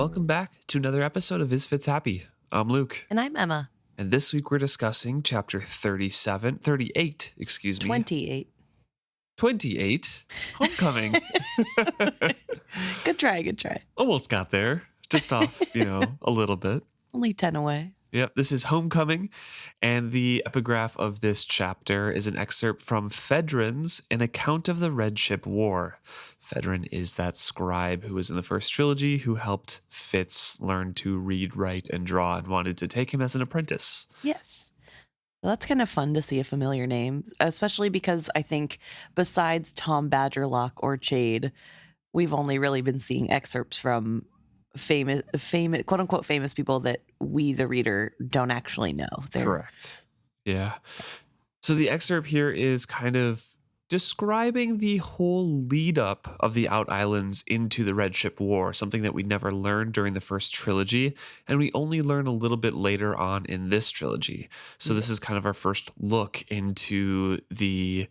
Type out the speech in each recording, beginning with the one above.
welcome back to another episode of Is Fitz Happy? I'm Luke. And I'm Emma. And this week we're discussing chapter 38, excuse me. 28. 28, Homecoming. Good try. Almost got there. Just off, a little bit. Only 10 away. Yep, this is Homecoming, and the epigraph of this chapter is an excerpt from Fedrin's An Account of the Red Ship War. Fedrin is that scribe who was in the first trilogy who helped Fitz learn to read, write, and draw and wanted to take him as an apprentice. Yes. Well, that's kind of fun to see a familiar name, especially because I think besides Tom Badgerlock or Chade, we've only really been seeing excerpts from famous quote unquote famous people that we the reader don't actually know. Correct. Yeah. So the excerpt here is kind of describing the whole lead up of the OutIslands into the Red Ship War, something that we never learned during the first trilogy, and we only learn a little bit later on in this trilogy. So this is kind of our first look into the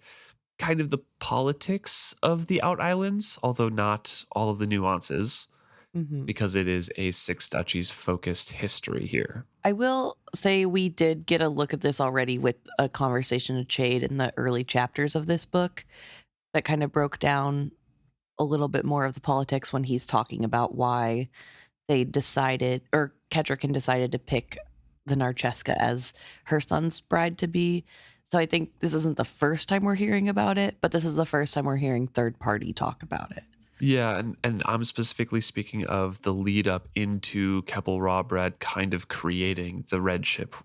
kind of the politics of the OutIslands, although not all of the nuances. Because it is a Six Duchies focused history here. I will say we did get a look at this already with a conversation of Chade in the early chapters of this book that kind of broke down a little bit more of the politics when he's talking about why they decided, or Kedrican decided to pick the Narcheska as her son's bride to be. So I think this isn't the first time we're hearing about it, but this is the first time we're hearing third party talk about it. Yeah, and I'm specifically speaking of the lead up into Keppel Rawbread kind of creating the Red Ship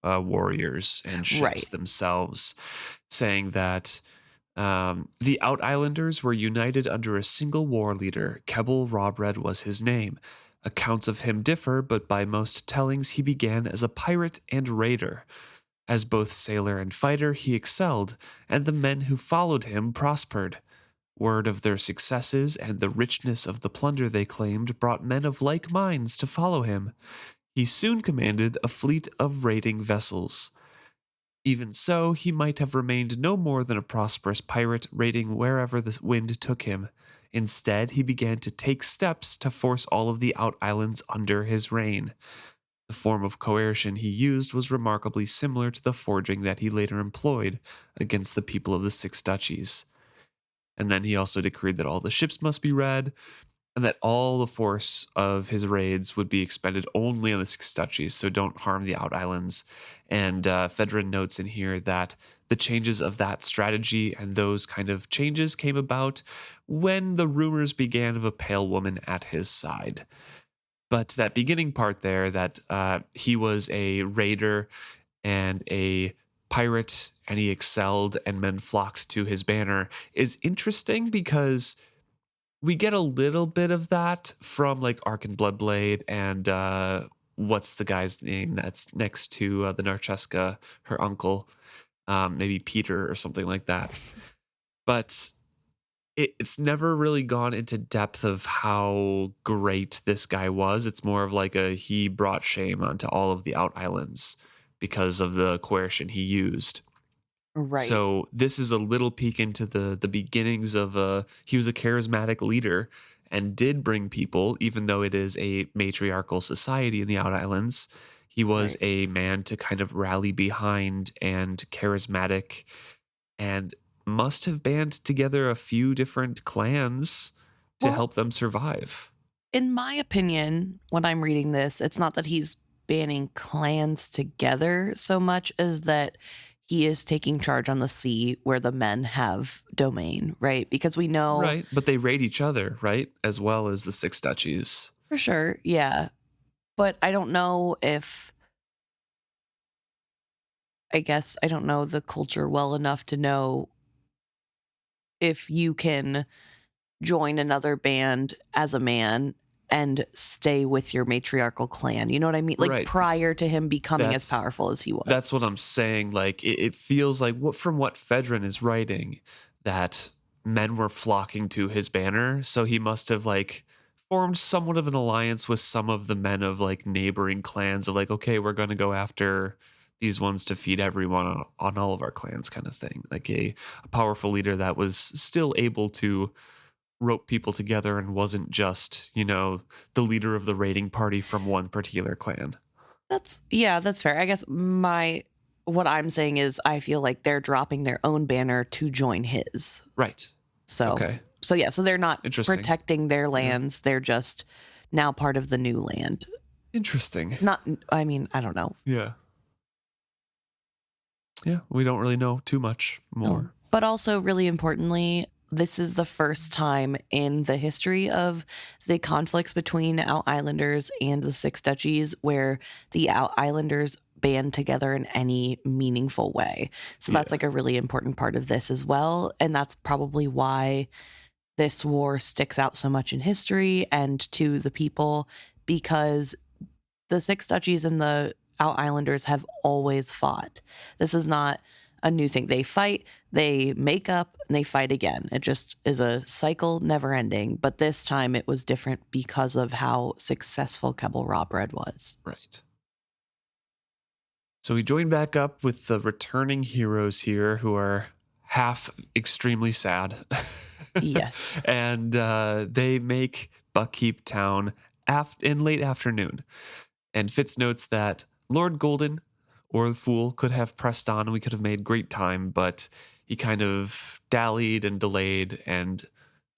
warriors and ships themselves, saying that the OutIslanders were united under a single war leader. Keppel Rawbread was his name. Accounts of him differ, but by most tellings he began as a pirate and raider. As both sailor and fighter he excelled, and the men who followed him prospered. Word of their successes and the richness of the plunder they claimed brought men of like minds to follow him. He soon commanded a fleet of raiding vessels. Even so, he might have remained no more than a prosperous pirate raiding wherever the wind took him. Instead, he began to take steps to force all of the OutIslands under his reign. The form of coercion he used was remarkably similar to the forging that he later employed against the people of the Six Duchies. And then he also decreed that all the ships must be read, and that all the force of his raids would be expended only on the Six Duchies, so don't harm the OutIslands. And Fedrin notes in here that the changes of that strategy and those kind of changes came about when the rumors began of a pale woman at his side. But that beginning part there, that he was a raider and a pirate, and he excelled and men flocked to his banner, is interesting because we get a little bit of that from like Ark and Bloodblade and what's the guy's name that's next to the Narcheska, her uncle, maybe Peter or something like that. But it's never really gone into depth of how great this guy was. It's more of like he brought shame onto all of the OutIslands because of the coercion he used. Right. So this is a little peek into the beginnings of he was a charismatic leader and did bring people, even though it is a matriarchal society in the OutIslands. He was a man to kind of rally behind and charismatic, and must have band together a few different clans to help them survive. In my opinion, when I'm reading this, it's not that he's banning clans together so much as that he is taking charge on the sea where the men have domain, right? Because we know... Right, but they raid each other, right? As well as the Six Duchies. For sure, yeah. But I don't know if... I guess I don't know the culture well enough to know if you can join another band as a man and stay with your matriarchal clan. You know what I mean? Like prior to him becoming as powerful as he was. That's what I'm saying. Like it feels like from what Fedrin is writing, that men were flocking to his banner. So he must have like formed somewhat of an alliance with some of the men of like neighboring clans of like, okay, we're going to go after these ones to feed everyone on all of our clans kind of thing. Like a powerful leader that was still able to rope people together and wasn't just, the leader of the raiding party from one particular clan. That's fair. I guess what I'm saying is I feel like they're dropping their own banner to join his. Right. So, okay. So they're not protecting their lands. Yeah. They're just now part of the new land. Interesting. I don't know. Yeah. Yeah, we don't really know too much more. No. But also, really importantly, this is the first time in the history of the conflicts between OutIslanders and the Six Duchies where the OutIslanders band together in any meaningful way. So that's like a really important part of this as well. And that's probably why this war sticks out so much in history and to the people, because the Six Duchies and the OutIslanders have always fought. This is not a new thing. They fight, they make up, and they fight again. It just is a cycle, never ending. But this time it was different because of how successful Kebble Rawbread was. Right. So we join back up with the returning heroes here who are half extremely sad. Yes. And they make Buckkeep Town in late afternoon. And Fitz notes that Lord Golden or the Fool could have pressed on and we could have made great time, but he kind of dallied and delayed and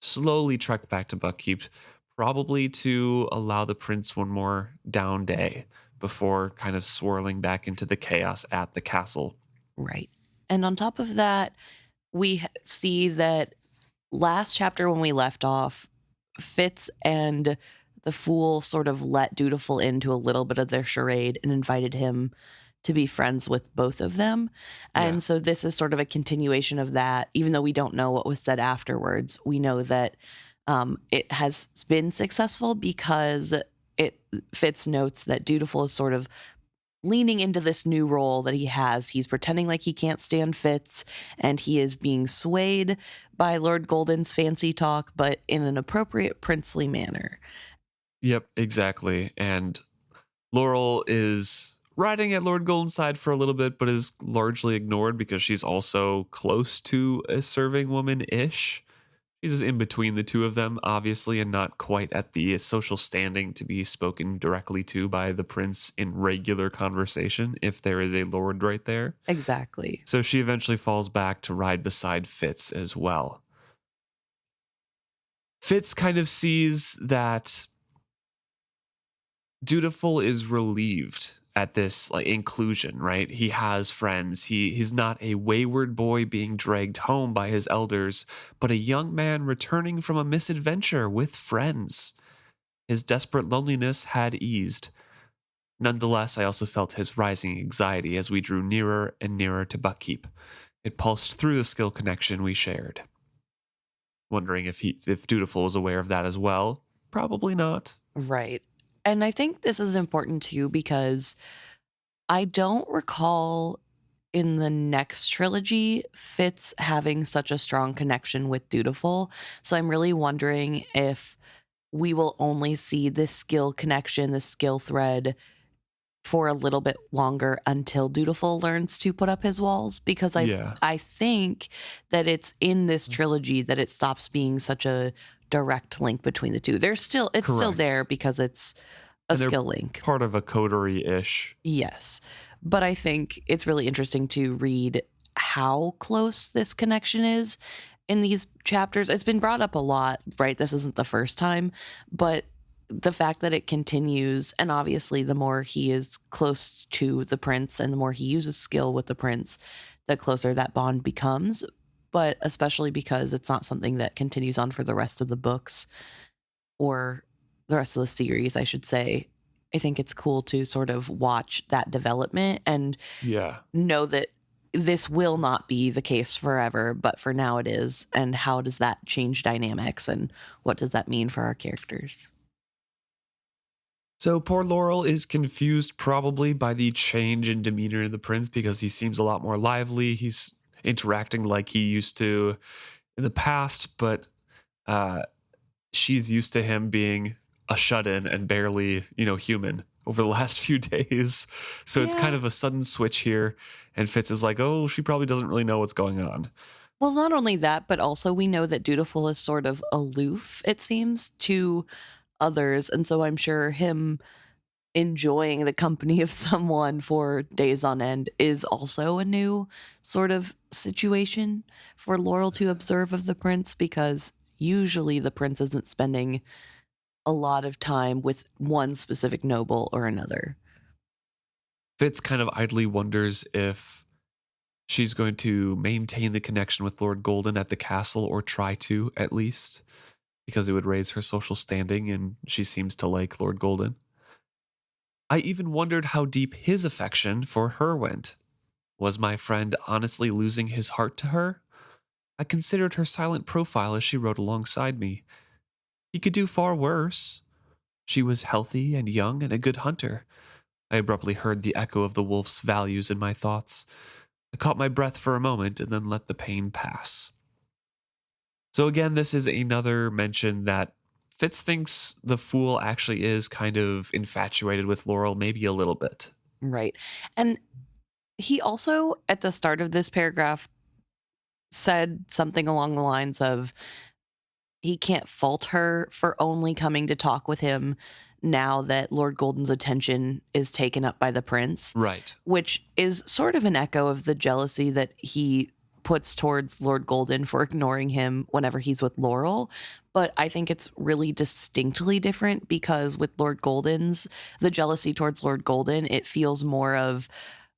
slowly trekked back to Buckkeep, probably to allow the prince one more down day before kind of swirling back into the chaos at the castle. Right. And on top of that, we see that last chapter when we left off, Fitz and the Fool sort of let Dutiful into a little bit of their charade and invited him to be friends with both of them. And so this is sort of a continuation of that. Even though we don't know what was said afterwards, we know that it has been successful because Fitz notes that Dutiful is sort of leaning into this new role that he has. He's pretending like he can't stand Fitz, and he is being swayed by Lord Golden's fancy talk, but in an appropriate princely manner. Yep, exactly. And Laurel is riding at Lord Golden's side for a little bit, but is largely ignored because she's also close to a serving woman-ish. She's in between the two of them, obviously, and not quite at the social standing to be spoken directly to by the prince in regular conversation, if there is a lord right there. Exactly. So she eventually falls back to ride beside Fitz as well. Fitz kind of sees that Dutiful is relieved at this inclusion, right? He has friends. He's not a wayward boy being dragged home by his elders, but a young man returning from a misadventure with friends. His desperate loneliness had eased. Nonetheless, I also felt his rising anxiety as we drew nearer and nearer to Buckkeep. It pulsed through the skill connection we shared. Wondering if Dutiful was aware of that as well. Probably not. Right. And I think this is important too because I don't recall in the next trilogy Fitz having such a strong connection with Dutiful. So I'm really wondering if we will only see this skill connection, this skill thread for a little bit longer until Dutiful learns to put up his walls, because I think that it's in this trilogy that it stops being such a direct link between the two. It's still there because it's a skill link. Part of a coterie-ish. Yes. But I think it's really interesting to read how close this connection is in these chapters. It's been brought up a lot, right? This isn't the first time, but the fact that it continues, and obviously the more he is close to the prince and the more he uses skill with the prince, the closer that bond becomes. But especially because it's not something that continues on for the rest of the books or the rest of the series, I should say. I think it's cool to sort of watch that development and know that this will not be the case forever, but for now it is. And how does that change dynamics and what does that mean for our characters? So poor Laurel is confused probably by the change in demeanor of the prince because he seems a lot more lively. He's interacting like he used to in the past, but she's used to him being a shut-in and barely, human over the last few days. So it's kind of a sudden switch here. And Fitz is like, oh, she probably doesn't really know what's going on. Well, not only that, but also we know that Dutiful is sort of aloof, it seems, to others. And so I'm sure him enjoying the company of someone for days on end is also a new sort of situation for Laurel to observe of the prince, because usually the prince isn't spending a lot of time with one specific noble or another. Fitz kind of idly wonders if she's going to maintain the connection with Lord Golden at the castle, or try to, at least, because it would raise her social standing, and she seems to like Lord Golden. I even wondered how deep his affection for her went. Was my friend honestly losing his heart to her? I considered her silent profile as she rode alongside me. He could do far worse. She was healthy and young and a good hunter. I abruptly heard the echo of the wolf's values in my thoughts. I caught my breath for a moment and then let the pain pass. So again, this is another mention that Fitz thinks the fool actually is kind of infatuated with Laurel, maybe a little bit. Right. And he also, at the start of this paragraph, said something along the lines of he can't fault her for only coming to talk with him now that Lord Golden's attention is taken up by the prince. Right. Which is sort of an echo of the jealousy that he puts towards Lord Golden for ignoring him whenever he's with Laurel. But I think it's really distinctly different, because with Lord Golden's, the jealousy towards Lord Golden, it feels more of,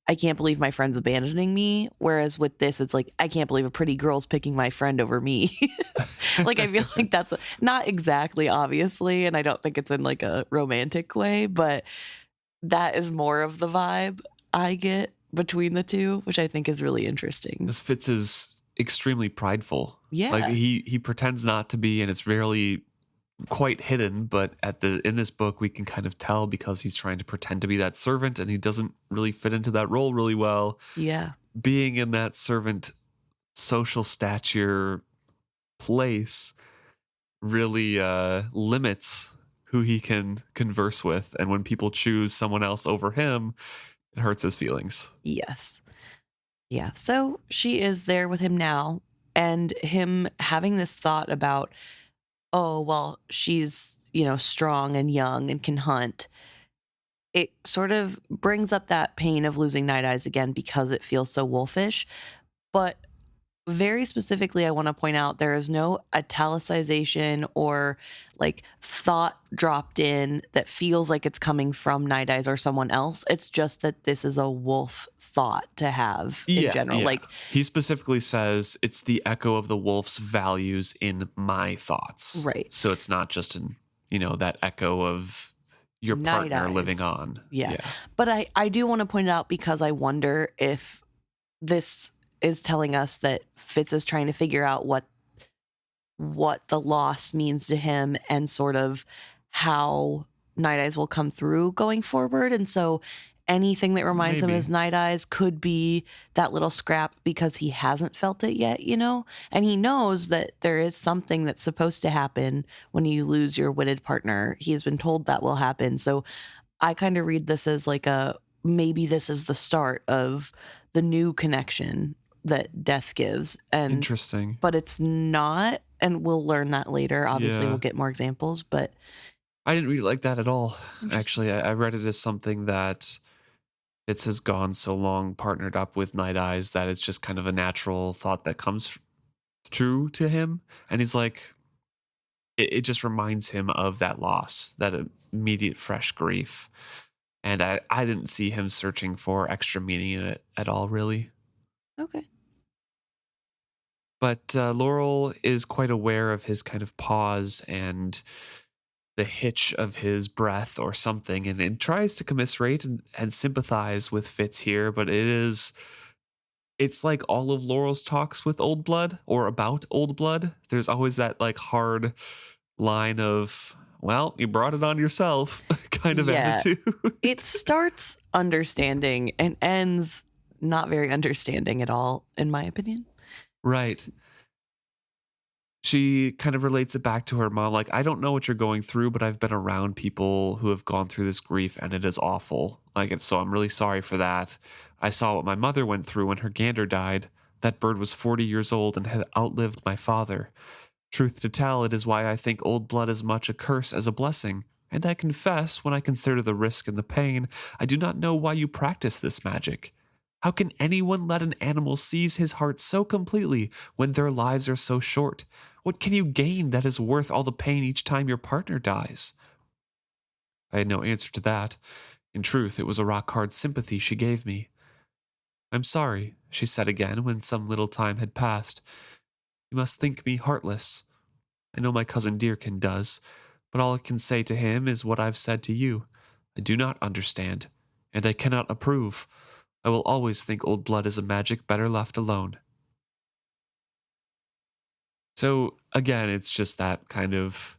I can't believe my friend's abandoning me. Whereas with this, it's like, I can't believe a pretty girl's picking my friend over me. Like, I feel like that's not exactly, obviously, and I don't think it's in like a romantic way, but that is more of the vibe I get between the two, which I think is really interesting. This Fitz is extremely prideful. Yeah. Like he pretends not to be, and it's rarely quite hidden, but in this book we can kind of tell, because he's trying to pretend to be that servant and he doesn't really fit into that role really well. Yeah. Being in that servant social stature place really limits who he can converse with, and when people choose someone else over him, it hurts his feelings. Yes. Yeah. So she is there with him now, and him having this thought about, oh, well, she's, strong and young and can hunt. It sort of brings up that pain of losing Night Eyes again, because it feels so wolfish. But very specifically, I want to point out there is no italicization or like thought dropped in that feels like it's coming from Night Eyes or someone else. It's just that this is a wolf thought to have in general. Yeah. Like, he specifically says it's the echo of the wolf's values in my thoughts. Right. So it's not just that echo of your Night partner Eyes. living on. Yeah. But I do want to point it out, because I wonder if this is telling us that Fitz is trying to figure out what the loss means to him, and sort of how Night Eyes will come through going forward. And so anything that reminds him as Night Eyes could be that little scrap, because he hasn't felt it yet, and he knows that there is something that's supposed to happen when you lose your witted partner. He has been told that will happen. So I kind of read this as like maybe this is the start of the new connection that death gives. And interesting. But it's not, and we'll learn that later. Obviously, Yeah. we'll get more examples, but I didn't read it like that at all. Actually, I read it as something that Fitz has gone so long partnered up with Night Eyes that it's just kind of a natural thought that comes true to him. And he's like, it just reminds him of that loss, that immediate fresh grief. And I didn't see him searching for extra meaning in it at all, really. Okay. But Laurel is quite aware of his kind of pause and the hitch of his breath or something, and tries to commiserate and sympathize with Fitz here, but it's like all of Laurel's talks with Old Blood, or about Old Blood. There's always that like hard line of, well, you brought it on yourself kind of attitude. It starts understanding and ends not very understanding at all, in my opinion. Right. She kind of relates it back to her mom. Like, I don't know what you're going through, but I've been around people who have gone through this grief, and it is awful. So I'm really sorry for that. I saw what my mother went through when her gander died. That bird was 40 years old and had outlived my father. Truth to tell, it is why I think old blood as much a curse as a blessing. And I confess, when I consider the risk and the pain, I do not know why you practice this magic. How can anyone let an animal seize his heart so completely when their lives are so short? What can you gain that is worth all the pain each time your partner dies? I had no answer to that. In truth, it was a rock-hard sympathy she gave me. I'm sorry, she said again when some little time had passed. You must think me heartless. I know my cousin Deerkin does, but all I can say to him is what I've said to you. I do not understand, and I cannot approve. I will always think old blood is a magic better left alone. So, again, it's just that kind of,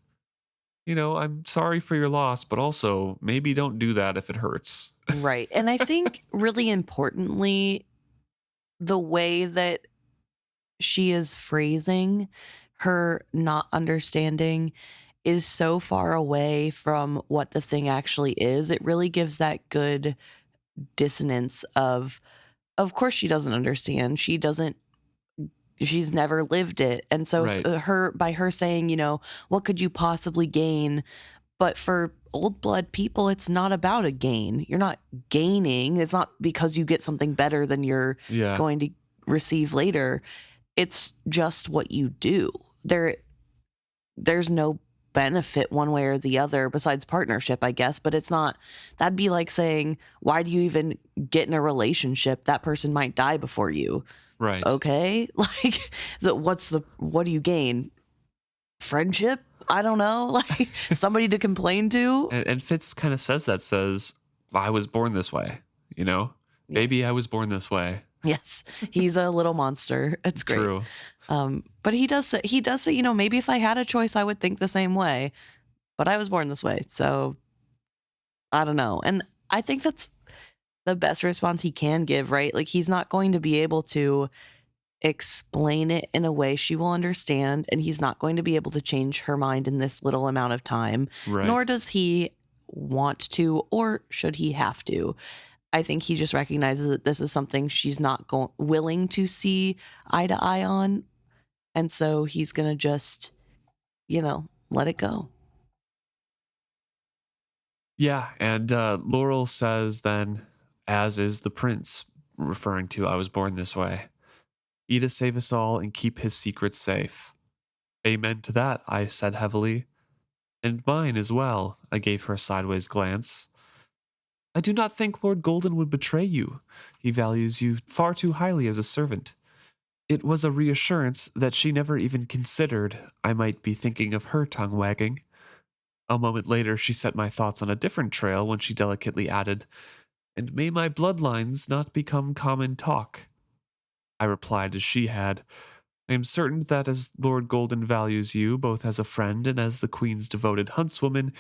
I'm sorry for your loss, but also maybe don't do that if it hurts. Right. And I think really importantly, the way that she is phrasing her not understanding is so far away from what the thing actually is. It really gives that good dissonance of course she doesn't understand. She's never lived it. And so Right. by her saying, what could you possibly gain? But for old blood people, it's not about a gain. You're not gaining. It's not because you get something better than you're going to receive later. It's just what you do. There's no benefit one way or the other besides partnership, I guess, but it's not. That'd be like saying, why do you even get in a relationship? That person might die before you. Right. Okay. Like, so what do you gain? Friendship? I don't know. Like somebody to complain to. And Fitz kind of says, I was born this way, Baby, I was born this way. Yes, he's a little monster. It's great. True. But he does say, maybe if I had a choice, I would think the same way. But I was born this way, so I don't know. And I think that's the best response he can give, right? Like he's not going to be able to explain it in a way she will understand, and he's not going to be able to change her mind in this little amount of time. Right. Nor does he want to, or should he have to. I think he just recognizes that this is something she's not willing to see eye to eye on. And so he's going to just, let it go. Yeah. And Laurel says then, as is the prince, referring to I was born this way. Eda save us all and keep his secrets safe. Amen to that, I said heavily. And mine as well, I gave her a sideways glance. I do not think Lord Golden would betray you. He values you far too highly as a servant. It was a reassurance that she never even considered I might be thinking of her tongue wagging. A moment later, she set my thoughts on a different trail when she delicately added, and may my bloodlines not become common talk. I replied as she had, I am certain that as Lord Golden values you both as a friend and as the Queen's devoted huntswoman,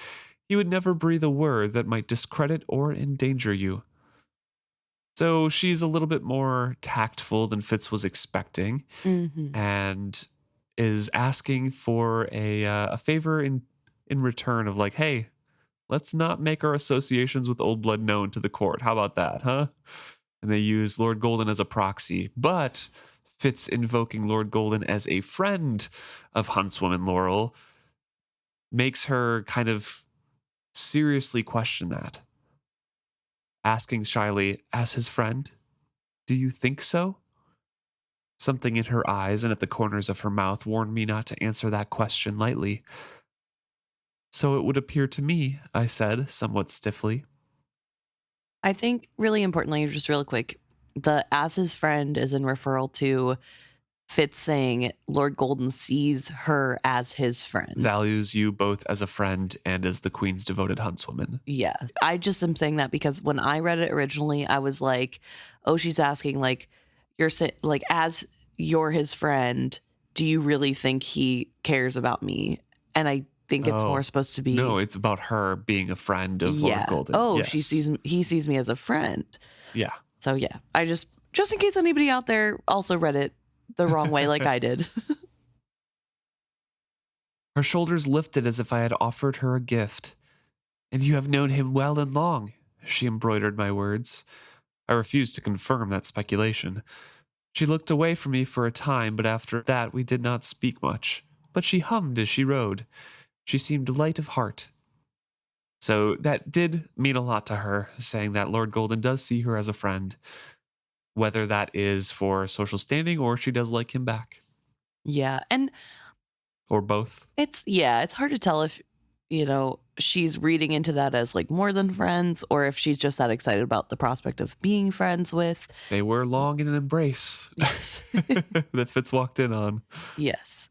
he would never breathe a word that might discredit or endanger you. So she's a little bit more tactful than Fitz was expecting, and is asking for a favor in return of like, hey, let's not make our associations with Old Blood known to the court. How about that, huh? And they use Lord Golden as a proxy, but Fitz invoking Lord Golden as a friend of huntswoman Laurel makes her kind of seriously question that. Asking shyly, as his friend, do you think so? Something in her eyes and at the corners of her mouth warned me not to answer that question lightly. So it would appear to me, I said, somewhat stiffly. I think really importantly, just real quick, the as his friend is in referral to Fitz saying Lord Golden sees her as his friend. Values you both as a friend and as the Queen's devoted huntswoman. Yeah. I just am saying that because when I read it originally, I was like, oh, she's asking like, as you're his friend, do you really think he cares about me? And I think it's more supposed to be. No, it's about her being a friend of Lord Golden. Oh, yes. he sees me as a friend. Yeah. So yeah, I just in case anybody out there also read it the wrong way like I did. Her shoulders lifted as if I had offered her a gift. And you have known him well and long, she embroidered my words. I refused to confirm that speculation. She looked away from me for a time, but after that we did not speak much. But she hummed as she rode. She seemed light of heart. So that did mean a lot to her, saying that Lord Golden does see her as a friend, whether that is for social standing or she does like him back. Yeah, and or both. It's hard to tell if, she's reading into that as like more than friends, or if she's just that excited about the prospect of being friends with. They were long in an embrace. Yes. that Fitz walked in on. Yes.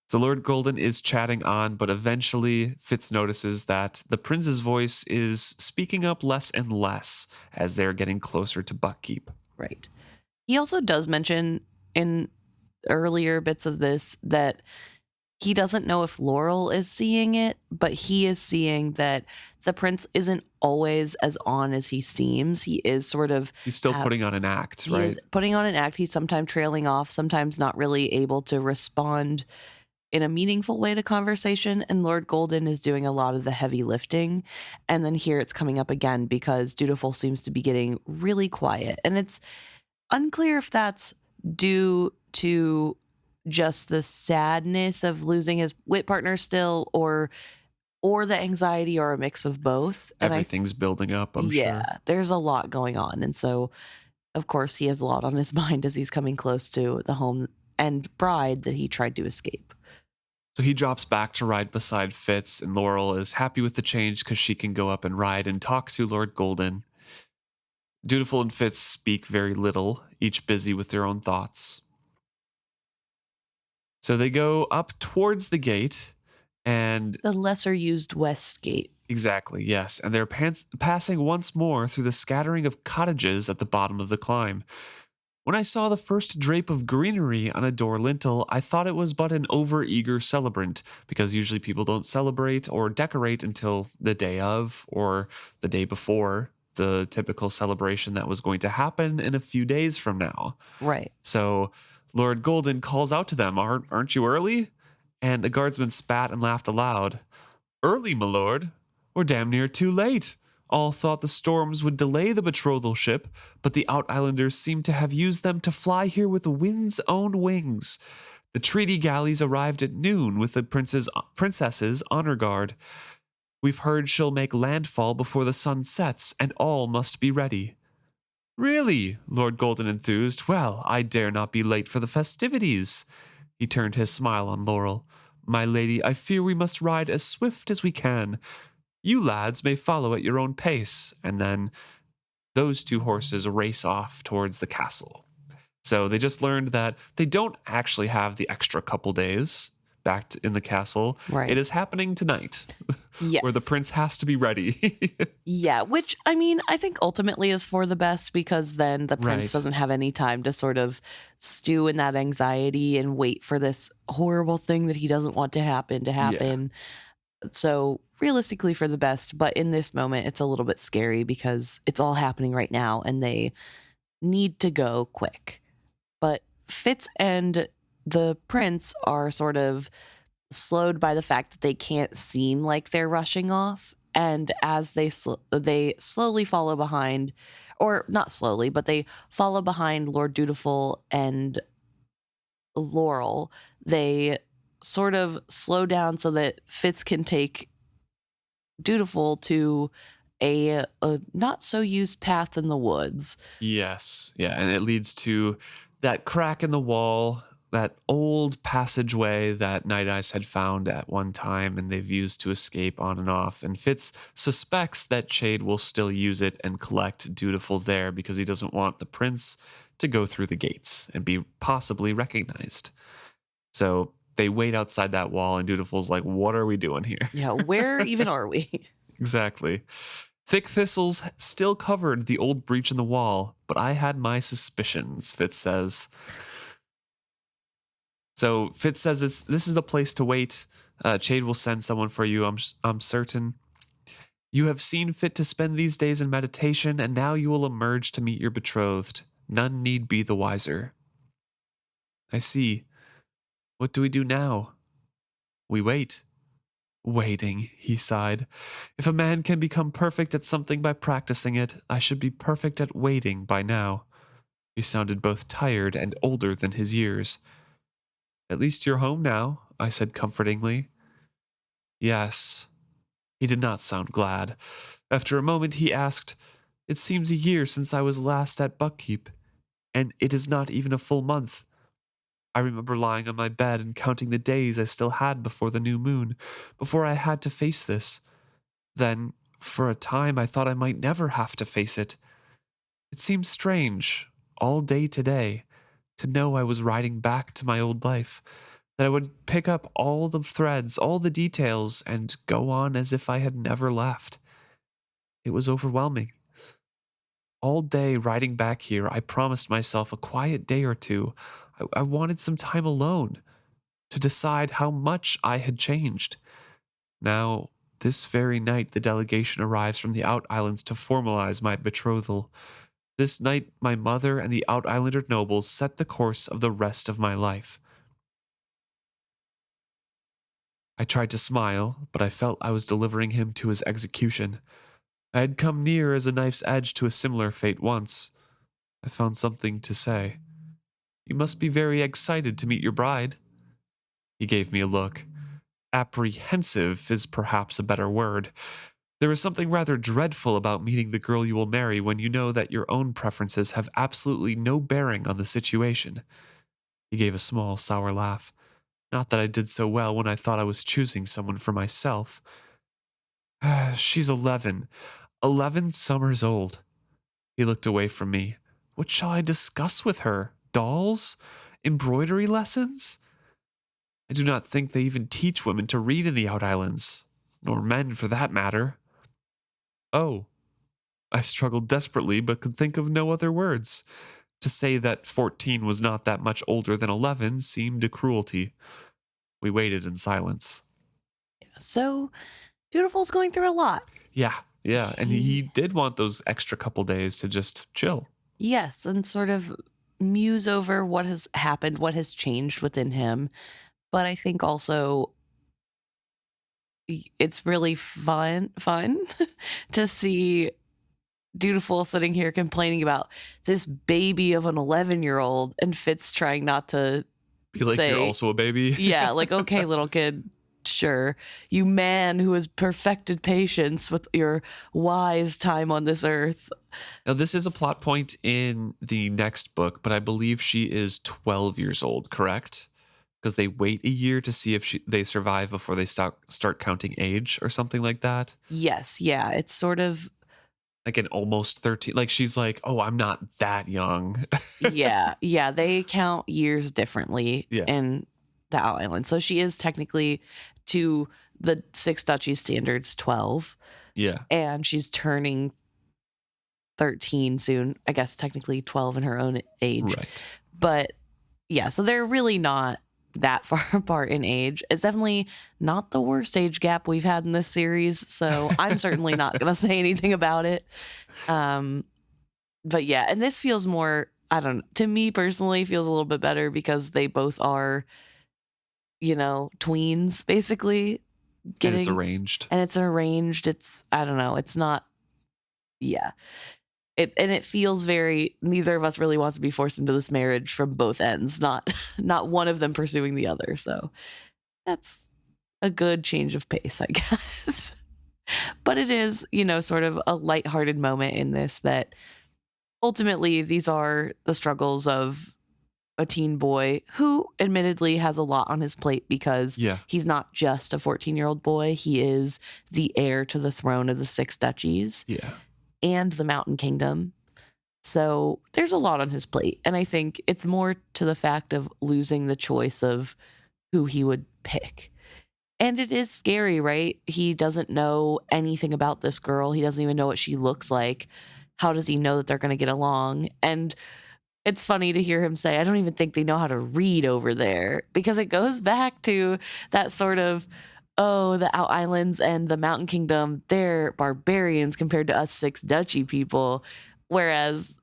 So Lord Golden is chatting on, but eventually Fitz notices that the prince's voice is speaking up less and less as they're getting closer to Buckkeep. Right. He also does mention in earlier bits of this that he doesn't know if Laurel is seeing it, but he is seeing that the prince isn't always as on as he seems. He is sort of... He's still putting on an act, right? He is putting on an act. He's sometimes trailing off, sometimes not really able to respond in a meaningful way to conversation, and Lord Golden is doing a lot of the heavy lifting. And then here it's coming up again because Dutiful seems to be getting really quiet. And it's unclear if that's due to just the sadness of losing his wit partner still, or the anxiety, or a mix of both. And everything's building up, I'm sure. Yeah, there's a lot going on. And so, of course, he has a lot on his mind as he's coming close to the home and bride that he tried to escape. So he drops back to ride beside Fitz, and Laurel is happy with the change because she can go up and ride and talk to Lord Golden. Dutiful and Fitz speak very little, each busy with their own thoughts. So they go up towards the gate, and... the lesser used West Gate. Exactly, yes. And they're passing once more through the scattering of cottages at the bottom of the climb. When I saw the first drape of greenery on a door lintel, I thought it was but an over-eager celebrant, because usually people don't celebrate or decorate until the day of or the day before the typical celebration that was going to happen in a few days from now. Right. So Lord Golden calls out to them, aren't you early? And the guardsman spat and laughed aloud. Early, my lord? We're damn near too late. All thought the storms would delay the betrothal ship, but the OutIslanders seem to have used them to fly here with the wind's own wings. The treaty galleys arrived at noon with the princess's honor guard. We've heard she'll make landfall before the sun sets, and all must be ready. Really? Lord Golden enthused. Well, I dare not be late for the festivities. He turned his smile on Laurel. My lady, I fear we must ride as swift as we can. You lads may follow at your own pace, and then those two horses race off towards the castle. So they just learned that they don't actually have the extra couple days back in the castle. Right. It is happening tonight. Yes. Where the prince has to be ready. Yeah, which, I mean, I think ultimately is for the best, because then the prince doesn't have any time to sort of stew in that anxiety and wait for this horrible thing that he doesn't want to happen. Yeah. So realistically for the best, but in this moment it's a little bit scary because it's all happening right now and they need to go quick. But Fitz and the prince are sort of slowed by the fact that they can't seem like they're rushing off, and as they slowly follow behind, or not slowly, but they follow behind Lord Dutiful and Laurel. They sort of slow down so that Fitz can take Dutiful to a not so used path in the woods. Yes. Yeah. And it leads to that crack in the wall, that old passageway that Night Eyes had found at one time and they've used to escape on and off. And Fitz suspects that Chade will still use it and collect Dutiful there because he doesn't want the prince to go through the gates and be possibly recognized. So they wait outside that wall and Dutiful's like, what are we doing here? Yeah, where even are we? Exactly. Thick thistles still covered the old breach in the wall, but I had my suspicions, Fitz says. So Fitz says this is a place to wait. Chade will send someone for you, I'm certain. You have seen fit to spend these days in meditation, and now you will emerge to meet your betrothed. None need be the wiser. I see. What do we do now? We wait. Waiting, he sighed. If a man can become perfect at something by practicing it, I should be perfect at waiting by now. He sounded both tired and older than his years. "At least you're home now," I said comfortingly. "Yes." He did not sound glad. After a moment, he asked, "It seems a year since I was last at Buckkeep, and it is not even a full month. I remember lying on my bed and counting the days I still had before the new moon, before I had to face this. Then, for a time, I thought I might never have to face it. It seemed strange, all day today, to know I was riding back to my old life, that I would pick up all the threads, all the details, and go on as if I had never left. It was overwhelming. All day riding back here, I promised myself a quiet day or two. I wanted some time alone to decide how much I had changed. Now, this very night, the delegation arrives from the OutIslands to formalize my betrothal. This night, my mother and the OutIslander nobles set the course of the rest of my life." I tried to smile, but I felt I was delivering him to his execution. I had come near as a knife's edge to a similar fate once. I found something to say. "You must be very excited to meet your bride." He gave me a look. Apprehensive is perhaps a better word. There is something rather dreadful about meeting the girl you will marry when you know that your own preferences have absolutely no bearing on the situation. He gave a small, sour laugh. Not that I did so well when I thought I was choosing someone for myself. "She's 11. 11 summers old." He looked away from me. "What shall I discuss with her? Dolls? Embroidery lessons? I do not think they even teach women to read in the OutIslands, nor men for that matter." "Oh." I struggled desperately, but could think of no other words. To say that 14 was not that much older than 11 seemed a cruelty. We waited in silence. So, Dutiful's going through a lot. Yeah, and he did want those extra couple days to just chill. Yes, and sort of muse over what has happened, what has changed within him. But I think also it's really fun to see Dutiful sitting here complaining about this baby of an 11-year-old and Fitz trying not to be like, "You're also a baby." Yeah, like, "Okay, little kid, sure. You man who has perfected patience with your wise time on this earth." Now, this is a plot point in the next book, but I believe she is 12 years old, correct? Because they wait a year to see if they survive before they start counting age or something like that. Yes, yeah. It's sort of like an almost 13. Like, she's like, "Oh, I'm not that young." yeah. They count years differently in the OutIslands. So she is technically, to the Six Duchies standards, 12. Yeah. And she's turning 13 soon. I guess technically 12 in her own age. Right. But yeah, so they're really not that far apart in age. It's definitely not the worst age gap we've had in this series, so I'm certainly not going to say anything about it. But yeah, and this feels more, I don't know, to me personally feels a little bit better because they both are, tweens basically. And it's arranged. It's, I don't know, it's not, yeah. It feels very, neither of us really wants to be forced into this marriage from both ends, not one of them pursuing the other. So that's a good change of pace, I guess. But it is, sort of a lighthearted moment in this, that ultimately these are the struggles of a teen boy who admittedly has a lot on his plate because he's not just a 14-year-old boy. He is the heir to the throne of the Six Duchies. Yeah. And the Mountain Kingdom. So there's a lot on his plate. And I think it's more to the fact of losing the choice of who he would pick. And it is scary, right? He doesn't know anything about this girl. He doesn't even know what she looks like. How does he know that they're going to get along? And it's funny to hear him say, "I don't even think they know how to read over there," because it goes back to that sort of, oh, the OutIslands and the Mountain Kingdom, they're barbarians compared to us Six Duchy people. Whereas,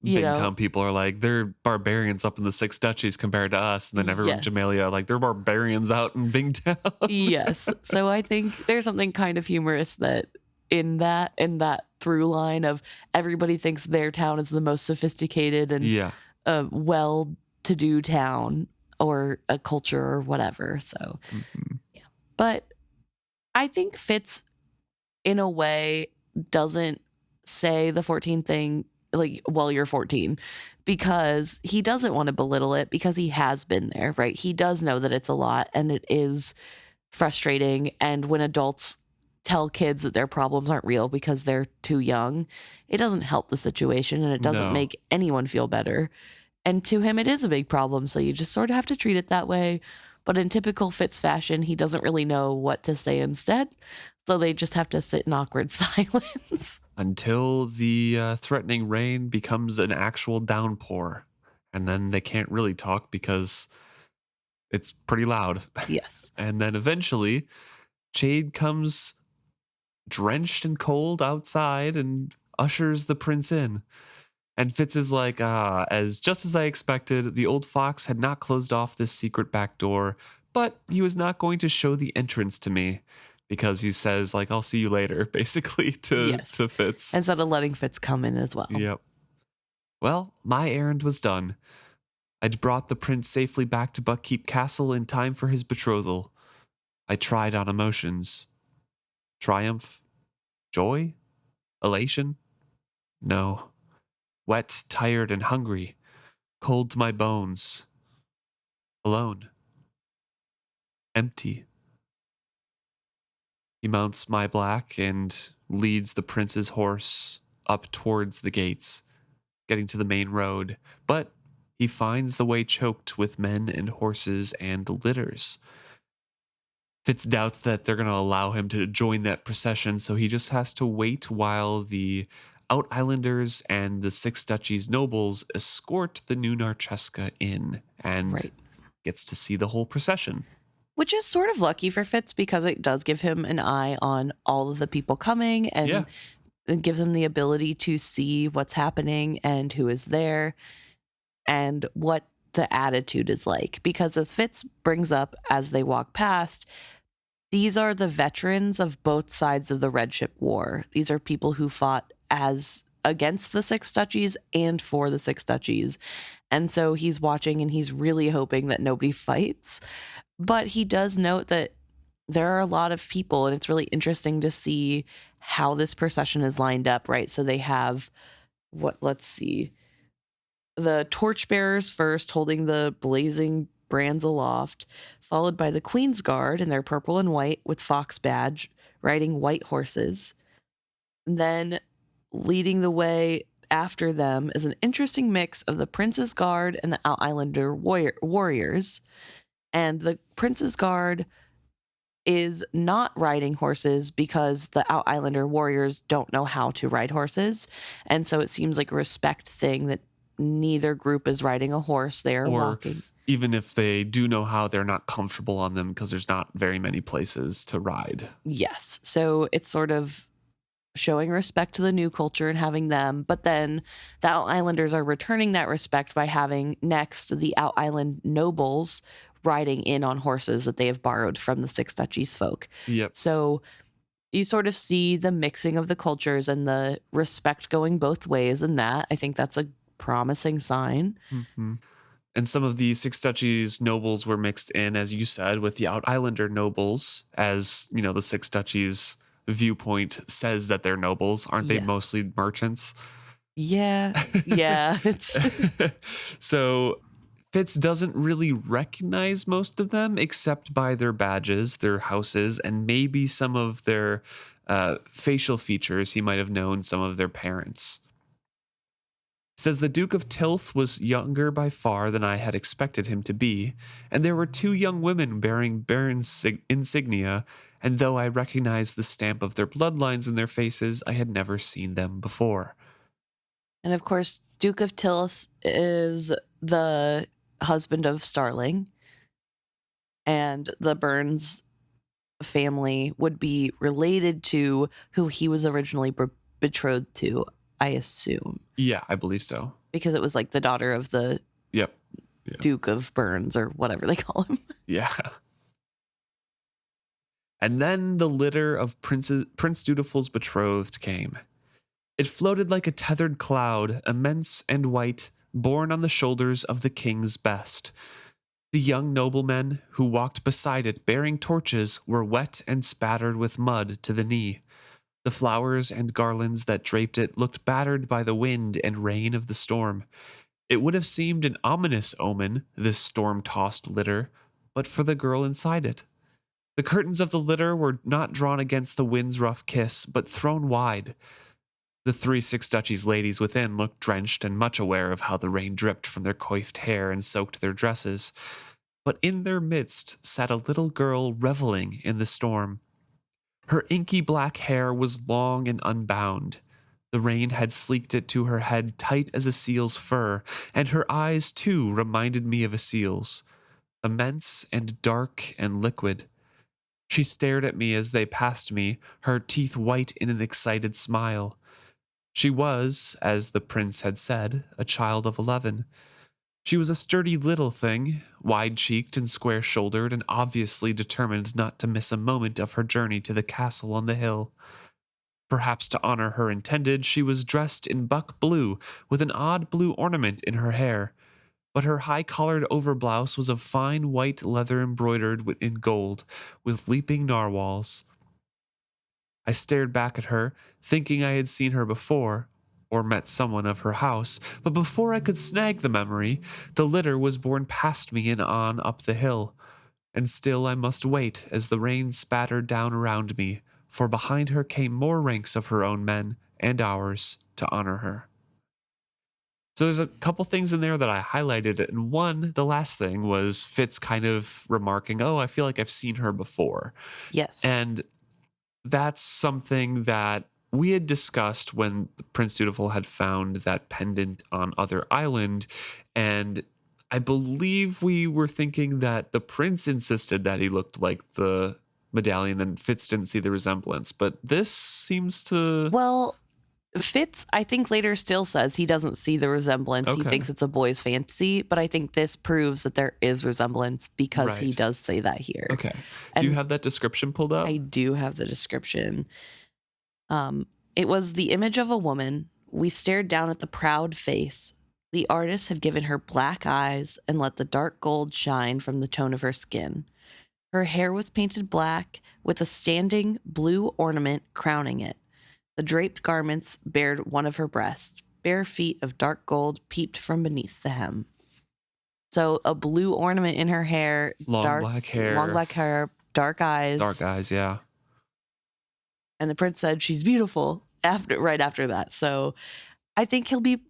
Bingtown people are like, they're barbarians up in the Six Duchies compared to us. And then everyone in Jamalia, like, they're barbarians out in Bingtown. Yes. So I think there's something kind of humorous that in that through line of everybody thinks their town is the most sophisticated and a well-to-do town or a culture or whatever. So, yeah. But I think Fitz, in a way, doesn't say the 14 thing like, well, you're 14, because he doesn't want to belittle it, because he has been there, right? He does know that it's a lot and it is frustrating. And when adults tell kids that their problems aren't real because they're too young, it doesn't help the situation and it doesn't make anyone feel better. And to him, it is a big problem. So you just sort of have to treat it that way. But in typical Fitz fashion, he doesn't really know what to say instead. So they just have to sit in awkward silence. Until the threatening rain becomes an actual downpour. And then they can't really talk because it's pretty loud. Yes. And then eventually, Chade comes drenched and cold outside and ushers the prince in. And Fitz is like, just as I expected, the old fox had not closed off this secret back door, but he was not going to show the entrance to me, because he says, like, I'll see you later, basically, to Fitz. Instead of letting Fitz come in as well. Yep. Well, my errand was done. I'd brought the prince safely back to Buckkeep Castle in time for his betrothal. I tried on emotions. Triumph? Joy? Elation? No. Wet, tired, and hungry. Cold to my bones. Alone. Empty. He mounts my black and leads the prince's horse up towards the gates, getting to the main road, but he finds the way choked with men and horses and litters. Fitz doubts that they're going to allow him to join that procession, so he just has to wait while the OutIslanders and the Six Duchies nobles escort the new Narcheska in, and gets to see the whole procession. Which is sort of lucky for Fitz, because it does give him an eye on all of the people coming, and it gives him the ability to see what's happening and who is there and what the attitude is like. Because as Fitz brings up as they walk past, these are the veterans of both sides of the Red Ship War. These are people who fought against the Six Duchies and for the Six Duchies. And so he's watching and he's really hoping that nobody fights. But he does note that there are a lot of people, and it's really interesting to see how this procession is lined up, right? So they have, let's see, the torchbearers first holding the blazing brands aloft, followed by the Queen's Guard in their purple and white with fox badge, riding white horses. And then leading the way after them is an interesting mix of the Prince's Guard and the OutIslander warriors. And the Prince's Guard is not riding horses because the OutIslander warriors don't know how to ride horses. And so it seems like a respect thing that neither group is riding a horse. They are walking. Even if they do know how, they're not comfortable on them because there's not very many places to ride. Yes. So it's sort of showing respect to the new culture and having them. But then the OutIslanders are returning that respect by having next the OutIsland nobles riding in on horses that they have borrowed from the Six Duchies folk. Yep. So you sort of see the mixing of the cultures and the respect going both ways in that. I think that's a promising sign. Mm-hmm. And some of the Six Duchies nobles were mixed in, as you said, with the OutIslander nobles, as, you know, the Six Duchies viewpoint says that they're nobles. Aren't they mostly merchants? Yeah. It's So Fitz doesn't really recognize most of them except by their badges, their houses, and maybe some of their facial features. He might have known some of their parents. Says the Duke of Tilth was younger by far than I had expected him to be, and there were two young women bearing Baron's insignia, and though I recognized the stamp of their bloodlines in their faces, I had never seen them before. And of course, Duke of Tilth is the husband of Starling, and the Burns family would be related to who he was originally betrothed to, I assume. Yeah, I believe so. Because it was like the daughter of the Duke of Burns or whatever they call him. Yeah. And then the litter of Prince Dutiful's betrothed came. It floated like a tethered cloud, immense and white, borne on the shoulders of the king's best. The young noblemen who walked beside it bearing torches were wet and spattered with mud to the knee. The flowers and garlands that draped it looked battered by the wind and rain of the storm. It would have seemed an ominous omen, this storm-tossed litter, but for the girl inside it. The curtains of the litter were not drawn against the wind's rough kiss, but thrown wide. The 3 Six Duchies ladies within looked drenched and much aware of how the rain dripped from their coiffed hair and soaked their dresses. But in their midst sat a little girl reveling in the storm. Her inky black hair was long and unbound. The rain had sleeked it to her head tight as a seal's fur, and her eyes, too, reminded me of a seal's, immense and dark and liquid. She stared at me as they passed me, her teeth white in an excited smile. She was, as the prince had said, a child of 11. She was a sturdy little thing, wide-cheeked and square-shouldered, and obviously determined not to miss a moment of her journey to the castle on the hill. Perhaps to honor her intended, she was dressed in buck blue, with an odd blue ornament in her hair, but her high-collared overblouse was of fine white leather embroidered in gold, with leaping narwhals. I stared back at her, thinking I had seen her before, or met someone of her house, but before I could snag the memory, the litter was borne past me and on up the hill, and still I must wait as the rain spattered down around me, for behind her came more ranks of her own men and ours to honor her. So there's a couple things in there that I highlighted, and one, the last thing, was Fitz kind of remarking, oh, I feel like I've seen her before. Yes. And that's something that we had discussed when Prince Dutiful had found that pendant on Other Island, and I believe we were thinking that the prince insisted that he looked like the medallion and Fitz didn't see the resemblance, but this seems to... Well, Fitz, I think later still says he doesn't see the resemblance. Okay. He thinks it's a boy's fantasy, but I think this proves that there is resemblance because he does say that here. Okay. Do you have that description pulled up? I do have the description. It was the image of a woman. We stared down at the proud face. The artist had given her black eyes and let the dark gold shine from the tone of her skin. Her hair was painted black with a standing blue ornament crowning it. The draped garments bared one of her breasts. Bare feet of dark gold peeped from beneath the hem. So a blue ornament in her hair. Long black hair, dark eyes. Dark eyes, yeah. And the prince said she's beautiful right after that. So I think he'll be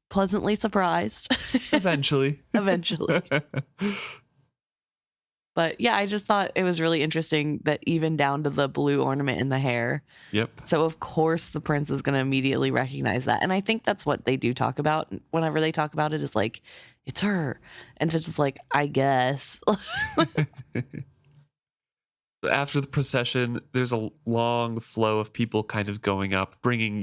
pleasantly surprised. Eventually. But yeah, I just thought it was really interesting that even down to the blue ornament in the hair. Yep. So of course the prince is going to immediately recognize that. And I think that's what they do talk about whenever they talk about it, is like, it's her. And Fitz is like, I guess. After the procession, there's a long flow of people kind of going up, bringing,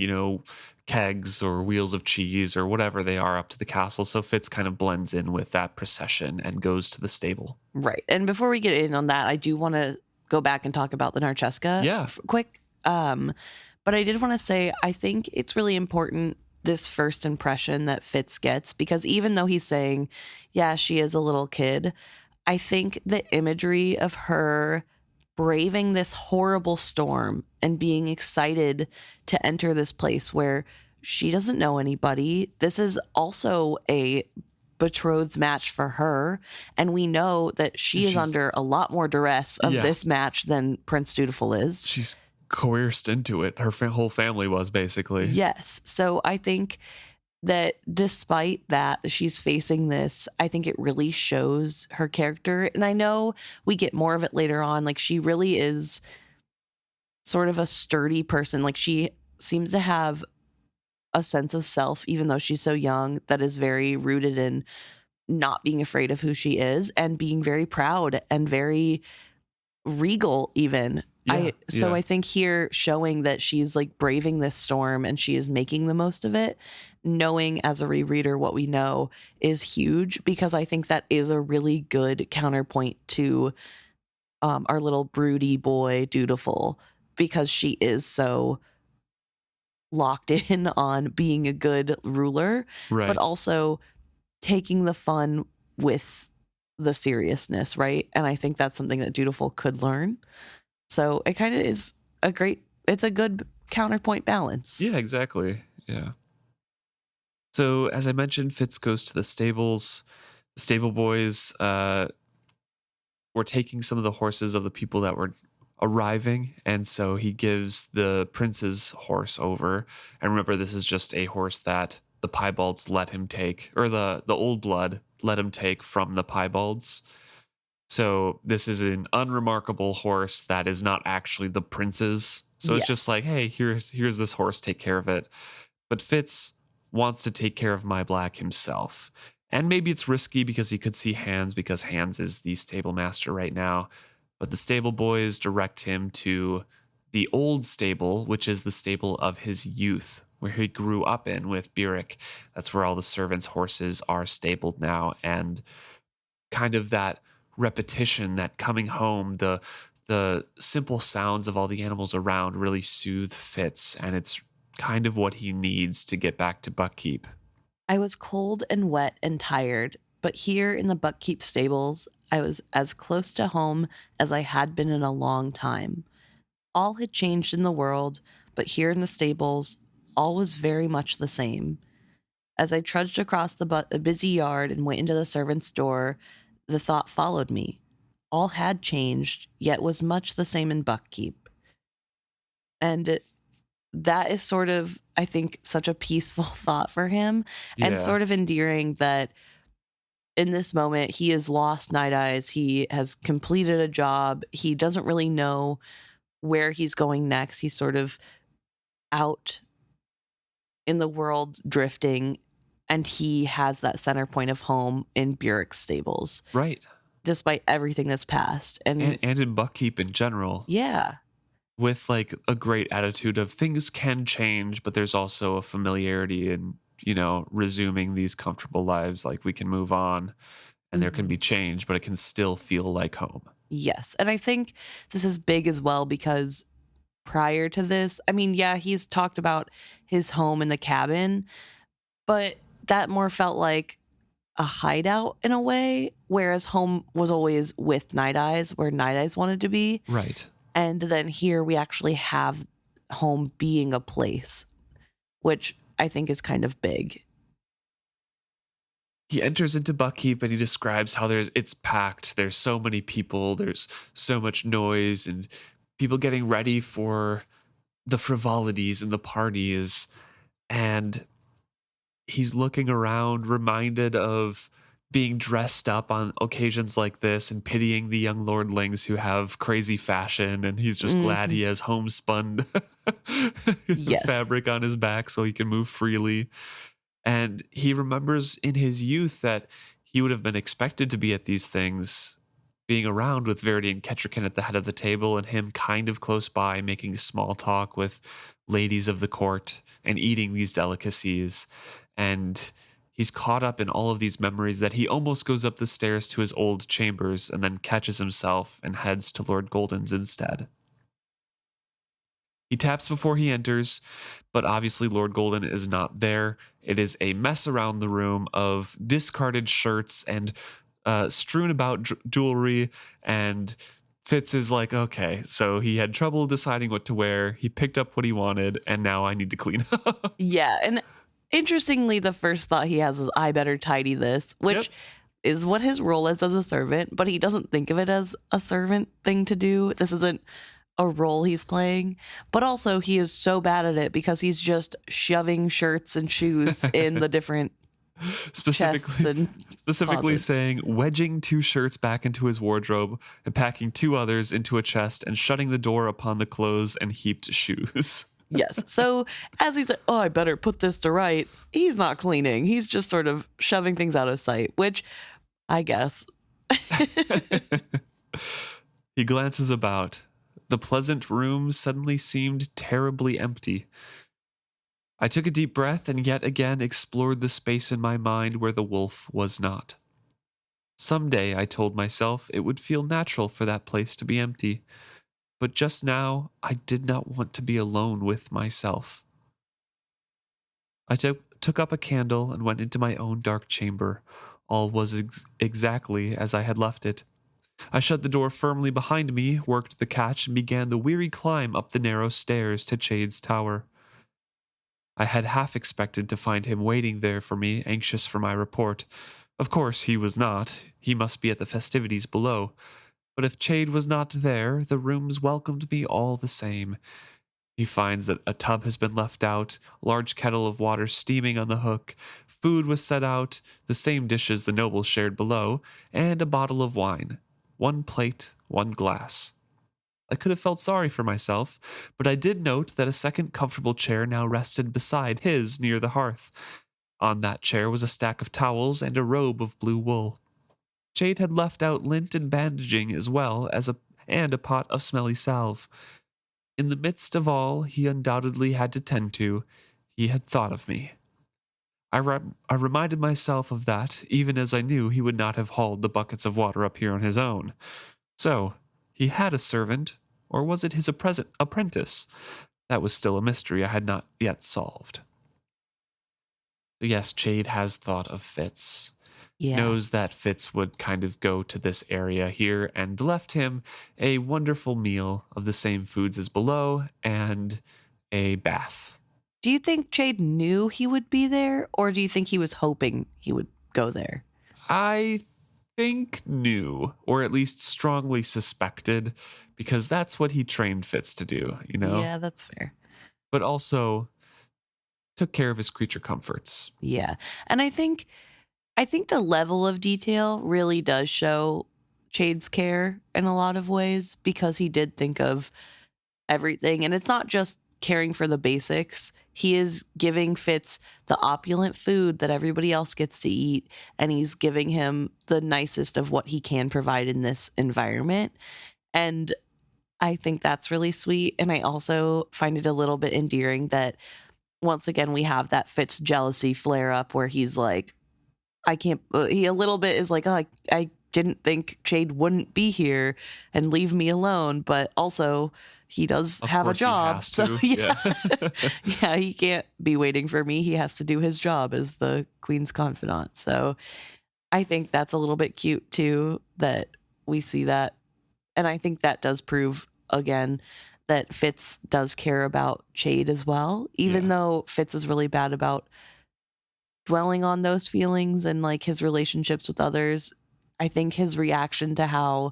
kegs or wheels of cheese or whatever they are up to the castle. So Fitz kind of blends in with that procession and goes to the stable. Right. And before we get in on that, I do want to go back and talk about the Narcheska quick. But I did want to say, I think it's really important, this first impression that Fitz gets, because even though he's saying, yeah, she is a little kid, I think the imagery of her braving this horrible storm and being excited to enter this place where she doesn't know anybody. This is also a betrothed match for her. And we know that she is under a lot more duress of this match than Prince Dutiful is. She's coerced into it. Her whole family was, basically. Yes. So I think that despite that she's facing this, I think it really shows her character. And I know we get more of it later on. Like, she really is sort of a sturdy person. Like, she seems to have a sense of self, even though she's so young, that is very rooted in not being afraid of who she is and being very proud and very regal even. I think here showing that she's like braving this storm and she is making the most of it, knowing as a rereader what we know, is huge, because I think that is a really good counterpoint to our little broody boy Dutiful, because she is so locked in on being a good ruler, but also taking the fun with the seriousness, right? And I think that's something that Dutiful could learn. So it kind of is it's a good counterpoint balance. Yeah, exactly. Yeah. So as I mentioned, Fitz goes to the stables. The stable boys were taking some of the horses of the people that were arriving, and so he gives the prince's horse over. And remember, this is just a horse that the piebalds let him take, or the old blood let him take from the piebalds. So this is an unremarkable horse that is not actually the prince's. So it's just like, hey, here's this horse, take care of it. But Fitz wants to take care of my black himself. And maybe it's risky because he could see Hans, because Hans is the stable master right now. But the stable boys direct him to the old stable, which is the stable of his youth, where he grew up in with Burek. That's where all the servants' horses are stabled now. And kind of that repetition, that coming home, the simple sounds of all the animals around really soothe Fitz, and it's kind of what he needs to get back to Buckkeep. I was cold and wet and tired, but here in the Buckkeep stables, I was as close to home as I had been in a long time. All had changed in the world, but here in the stables, all was very much the same. As I trudged across the busy yard and went into the servant's door, the thought followed me. All had changed, yet was much the same in Buckkeep. And that is sort of, I think, such a peaceful thought for him, and sort of endearing that in this moment he has lost Night Eyes. He has completed a job. He doesn't really know where he's going next. He's sort of out in the world drifting, and he has that center point of home in Burek's stables. Right. Despite everything that's passed. And in Buckkeep in general. Yeah. With like a great attitude of things can change, but there's also a familiarity in, resuming these comfortable lives. Like we can move on and there can be change, but it can still feel like home. Yes. And I think this is big as well because prior to this, I mean, yeah, he's talked about his home in the cabin, but that more felt like a hideout in a way, whereas home was always with Night Eyes, where Night Eyes wanted to be. Right. And then here we actually have home being a place, which I think is kind of big. He enters into Buckkeep and he describes how it's packed. There's so many people. There's so much noise and people getting ready for the frivolities and the parties. And he's looking around, reminded of being dressed up on occasions like this and pitying the young lordlings who have crazy fashion. And he's just glad he has homespun fabric on his back so he can move freely. And he remembers in his youth that he would have been expected to be at these things, being around with Verity and Kettricken at the head of the table and him kind of close by making small talk with ladies of the court and eating these delicacies. And he's caught up in all of these memories that he almost goes up the stairs to his old chambers and then catches himself and heads to Lord Golden's instead. He taps before he enters, but obviously Lord Golden is not there. It is a mess around the room of discarded shirts and strewn about jewelry, and Fitz is like, okay, so he had trouble deciding what to wear. He picked up what he wanted, and now I need to clean up. Yeah, and interestingly, the first thought he has is, I better tidy this, which is what his role is as a servant, but he doesn't think of it as a servant thing to do. This isn't a role he's playing, but also he is so bad at it because he's just shoving shirts and shoes in the different specifically saying wedging 2 shirts back into his wardrobe and packing 2 others into a chest and shutting the door upon the clothes and heaped shoes. Yes. So as he's like, oh, I better put this to right, he's not cleaning. He's just sort of shoving things out of sight, which I guess. He glances about. The pleasant room suddenly seemed terribly empty. I took a deep breath and yet again explored the space in my mind where the wolf was not. Someday, I told myself, it would feel natural for that place to be empty. But just now, I did not want to be alone with myself. I took up a candle and went into my own dark chamber. All was exactly as I had left it. I shut the door firmly behind me, worked the catch, and began the weary climb up the narrow stairs to Chade's tower. I had half expected to find him waiting there for me, anxious for my report. Of course, he was not. He must be at the festivities below. But if Chade was not there, the rooms welcomed me all the same. He finds that a tub has been left out, a large kettle of water steaming on the hook, food was set out, the same dishes the nobles shared below, and a bottle of wine. 1 plate, 1 glass. I could have felt sorry for myself, but I did note that a second comfortable chair now rested beside his near the hearth. On that chair was a stack of towels and a robe of blue wool. Chade had left out lint and bandaging as well as a pot of smelly salve. In the midst of all he undoubtedly had to tend to, he had thought of me. I reminded myself of that, even as I knew he would not have hauled the buckets of water up here on his own. So, he had a servant, or was it his apprentice? That was still a mystery I had not yet solved. Yes, Chade has thought of Fitz. Yeah. Knows that Fitz would kind of go to this area here and left him a wonderful meal of the same foods as below and a bath. Do you think Chade knew he would be there, or do you think he was hoping he would go there? I think knew, or at least strongly suspected, because that's what he trained Fitz to do, you know? Yeah, that's fair. But also took care of his creature comforts. Yeah. And I think the level of detail really does show Chade's care in a lot of ways, because he did think of everything. And it's not just caring for the basics. He is giving Fitz the opulent food that everybody else gets to eat, and he's giving him the nicest of what he can provide in this environment. And I think that's really sweet. And I also find it a little bit endearing that once again we have that Fitz jealousy flare up where he's like, he a little bit is like, oh, I didn't think Chade wouldn't be here and leave me alone, but also he does have a job. So yeah. Yeah, he can't be waiting for me. He has to do his job as the queen's confidant. So I think that's a little bit cute too, that we see that. And I think that does prove again that Fitz does care about Chade as well, even though Fitz is really bad about dwelling on those feelings and like his relationships with others. I think his reaction to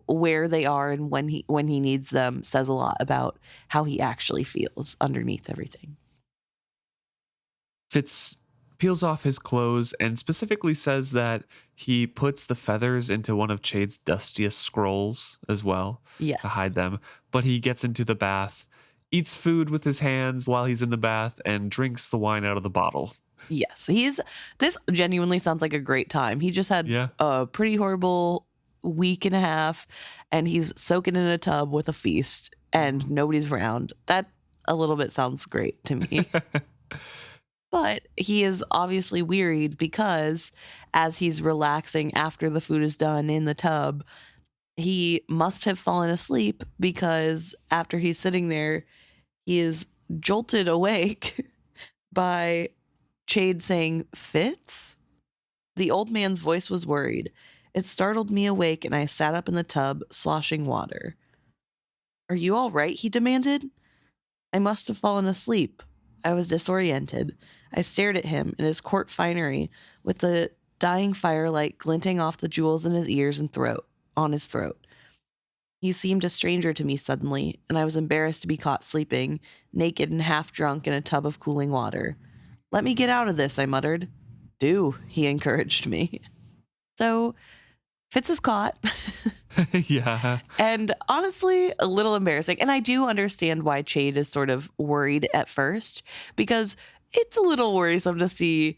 where they are and when he needs them says a lot about how he actually feels underneath everything. Fitz peels off his clothes and specifically says that he puts the feathers into one of Chade's dustiest scrolls as well to hide them. But he gets into the bath, eats food with his hands while he's in the bath, and drinks the wine out of the bottle. Yes, this genuinely sounds like a great time. He just had a pretty horrible week and a half, and he's soaking in a tub with a feast, and nobody's around. That a little bit sounds great to me. But he is obviously wearied because as he's relaxing after the food is done in the tub, he must have fallen asleep, because after he's sitting there, he is jolted awake by Chade saying, "Fitz?" The old man's voice was worried. It startled me awake, and I sat up in the tub, sloshing water. "Are you all right?" he demanded. I must have fallen asleep. I was disoriented. I stared at him in his court finery, with the dying firelight glinting off the jewels in his ears and on his throat. He seemed a stranger to me suddenly, and I was embarrassed to be caught sleeping, naked and half drunk in a tub of cooling water. "Let me get out of this," I muttered. "Do," he encouraged me. So Fitz is caught. Yeah. And honestly, a little embarrassing. And I do understand why Chade is sort of worried at first, because it's a little worrisome to see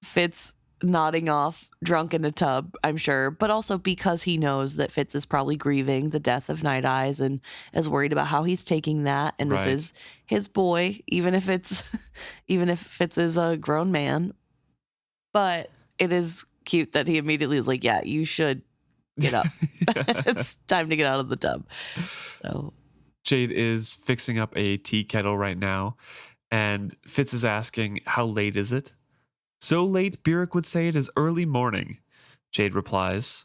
Fitz nodding off drunk in a tub, I'm sure, but also because he knows that Fitz is probably grieving the death of Night Eyes and is worried about how he's taking that. And this is his boy, even if Fitz is a grown man. But it is cute that he immediately is like, "Yeah, you should get up." It's time to get out of the tub. So Chade is fixing up a tea kettle right now, and Fitz is asking, how late is it? So late, Byrrc would say it is early morning, Chade replies.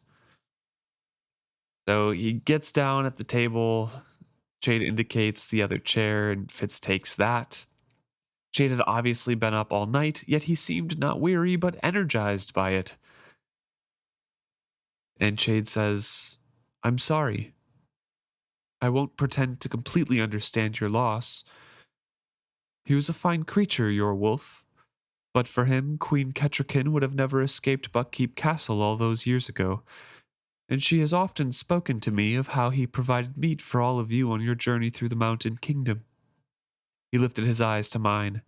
So he gets down at the table. Chade indicates the other chair, and Fitz takes that. Chade had obviously been up all night, yet he seemed not weary but energized by it. And Chade says, I'm sorry. I won't pretend to completely understand your loss. He was a fine creature, your wolf. But for him, Queen Kettrikin would have never escaped Buckkeep Castle all those years ago. And she has often spoken to me of how he provided meat for all of you on your journey through the Mountain Kingdom. He lifted his eyes to mine.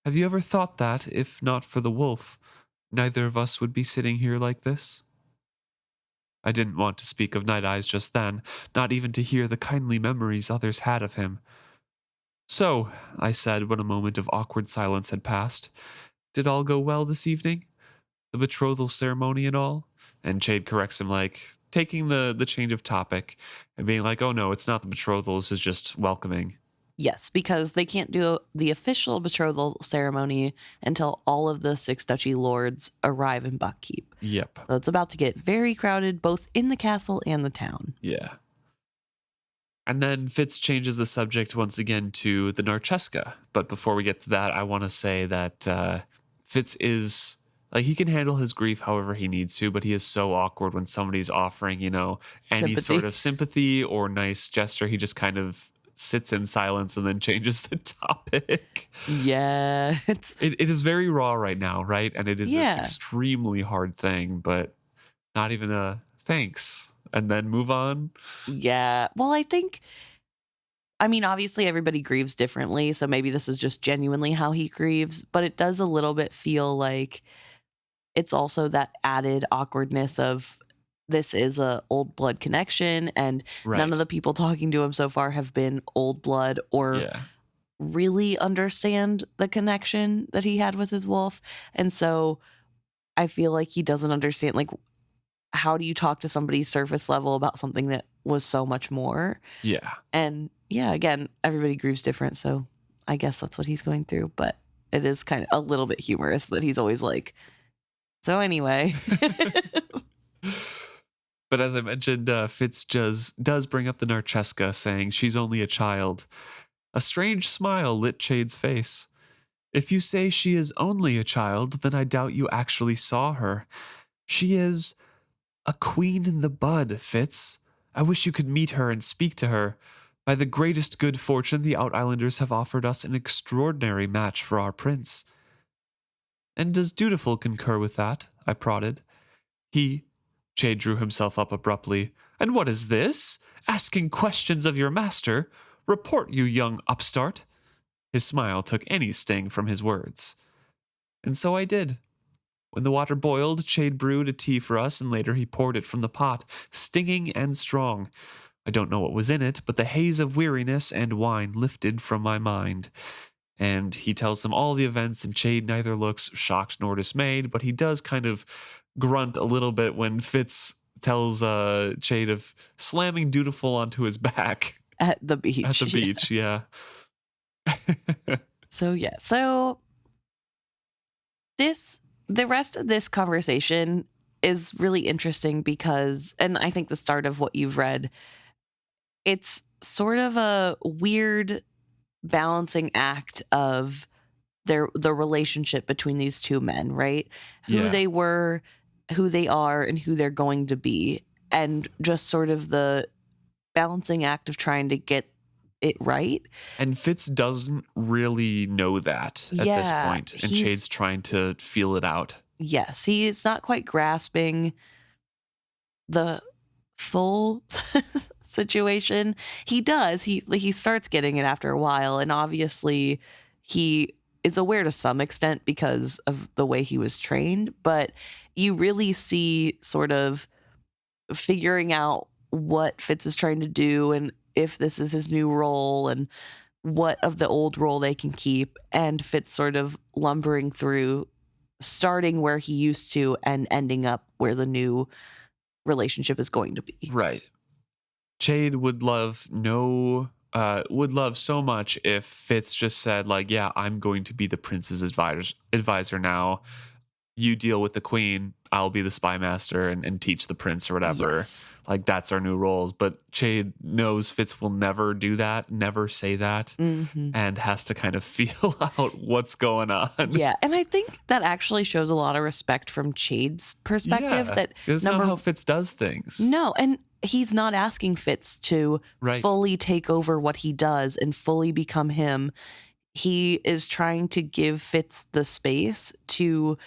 Have you ever thought that, if not for the wolf, neither of us would be sitting here like this? I didn't want to speak of Night Eyes just then, not even to hear the kindly memories others had of him. So, I said when a moment of awkward silence had passed, did all go well this evening? The betrothal ceremony and all? And Chade corrects him, like, taking the change of topic and being like, oh no, it's not the betrothal, this is just welcoming. Yes, because they can't do the official betrothal ceremony until all of the Six Duchy lords arrive in Buckkeep. Yep. So it's about to get very crowded, both in the castle and the town. Yeah. And then Fitz changes the subject once again to the Narcheska. But before we get to that, I want to say that Fitz is, like, he can handle his grief however he needs to, but he is so awkward when somebody's offering, any Sympathy. sort of sympathy or nice gesture. He just kind of sits in silence and then changes the topic. Yeah. It is very raw right now, right? And it is an extremely hard thing, but not even a thanks. And then move on. Yeah. Well, obviously everybody grieves differently, so maybe this is just genuinely how he grieves, but it does a little bit feel like it's also that added awkwardness of this is a old blood connection, and none of the people talking to him so far have been old blood or really understand the connection that he had with his wolf. And so I feel like he doesn't understand, like, how do you talk to somebody surface level about something that was so much more? Yeah. And again, everybody grieves different, so I guess that's what he's going through. But it is kind of a little bit humorous that he's always like, so anyway. But as I mentioned, Fitz does bring up the Narcheska, saying she's only a child. A strange smile lit Chade's face. If you say she is only a child, then I doubt you actually saw her. She is a queen in the bud, Fitz. I wish you could meet her and speak to her. By the greatest good fortune, the OutIslanders have offered us an extraordinary match for our prince. And does Dutiful concur with that? I prodded. Chade drew himself up abruptly. And what is this? Asking questions of your master? Report, you young upstart. His smile took any sting from his words. And so I did. When the water boiled, Chade brewed a tea for us, and later he poured it from the pot, stinging and strong. I don't know what was in it, but the haze of weariness and wine lifted from my mind. And he tells them all the events, and Chade neither looks shocked nor dismayed, but he does kind of grunt a little bit when Fitz tells Chade of slamming Dutiful onto his back. At the beach. At the beach, yeah. So the rest of this conversation is really interesting because, and I think the start of what you've read, it's sort of a weird balancing act of the relationship between these two men, right? Who they were, who they are, and who they're going to be, and just sort of the balancing act of trying to get it right. And Fitz doesn't really know that at this point, and Chade's trying to feel it out. Yes, he's not quite grasping the full situation. He does. He starts getting it after a while, and obviously he is aware to some extent because of the way he was trained, but you really see sort of figuring out what Fitz is trying to do and if this is his new role and what of the old role they can keep, and Fitz sort of lumbering through, starting where he used to and ending up where the new relationship is going to be. Right. Chade would love so much if Fitz just said, like, yeah, I'm going to be the prince's advisor now. You deal with the queen, I'll be the spy master and teach the prince or whatever. Yes. Like, that's our new roles. But Chade knows Fitz will never do that, never say that, and has to kind of feel out what's going on. Yeah, and I think that actually shows a lot of respect from Chade's perspective. Yeah, that it's not how Fitz does things. No, and he's not asking Fitz to fully take over what he does and fully become him. He is trying to give Fitz the space to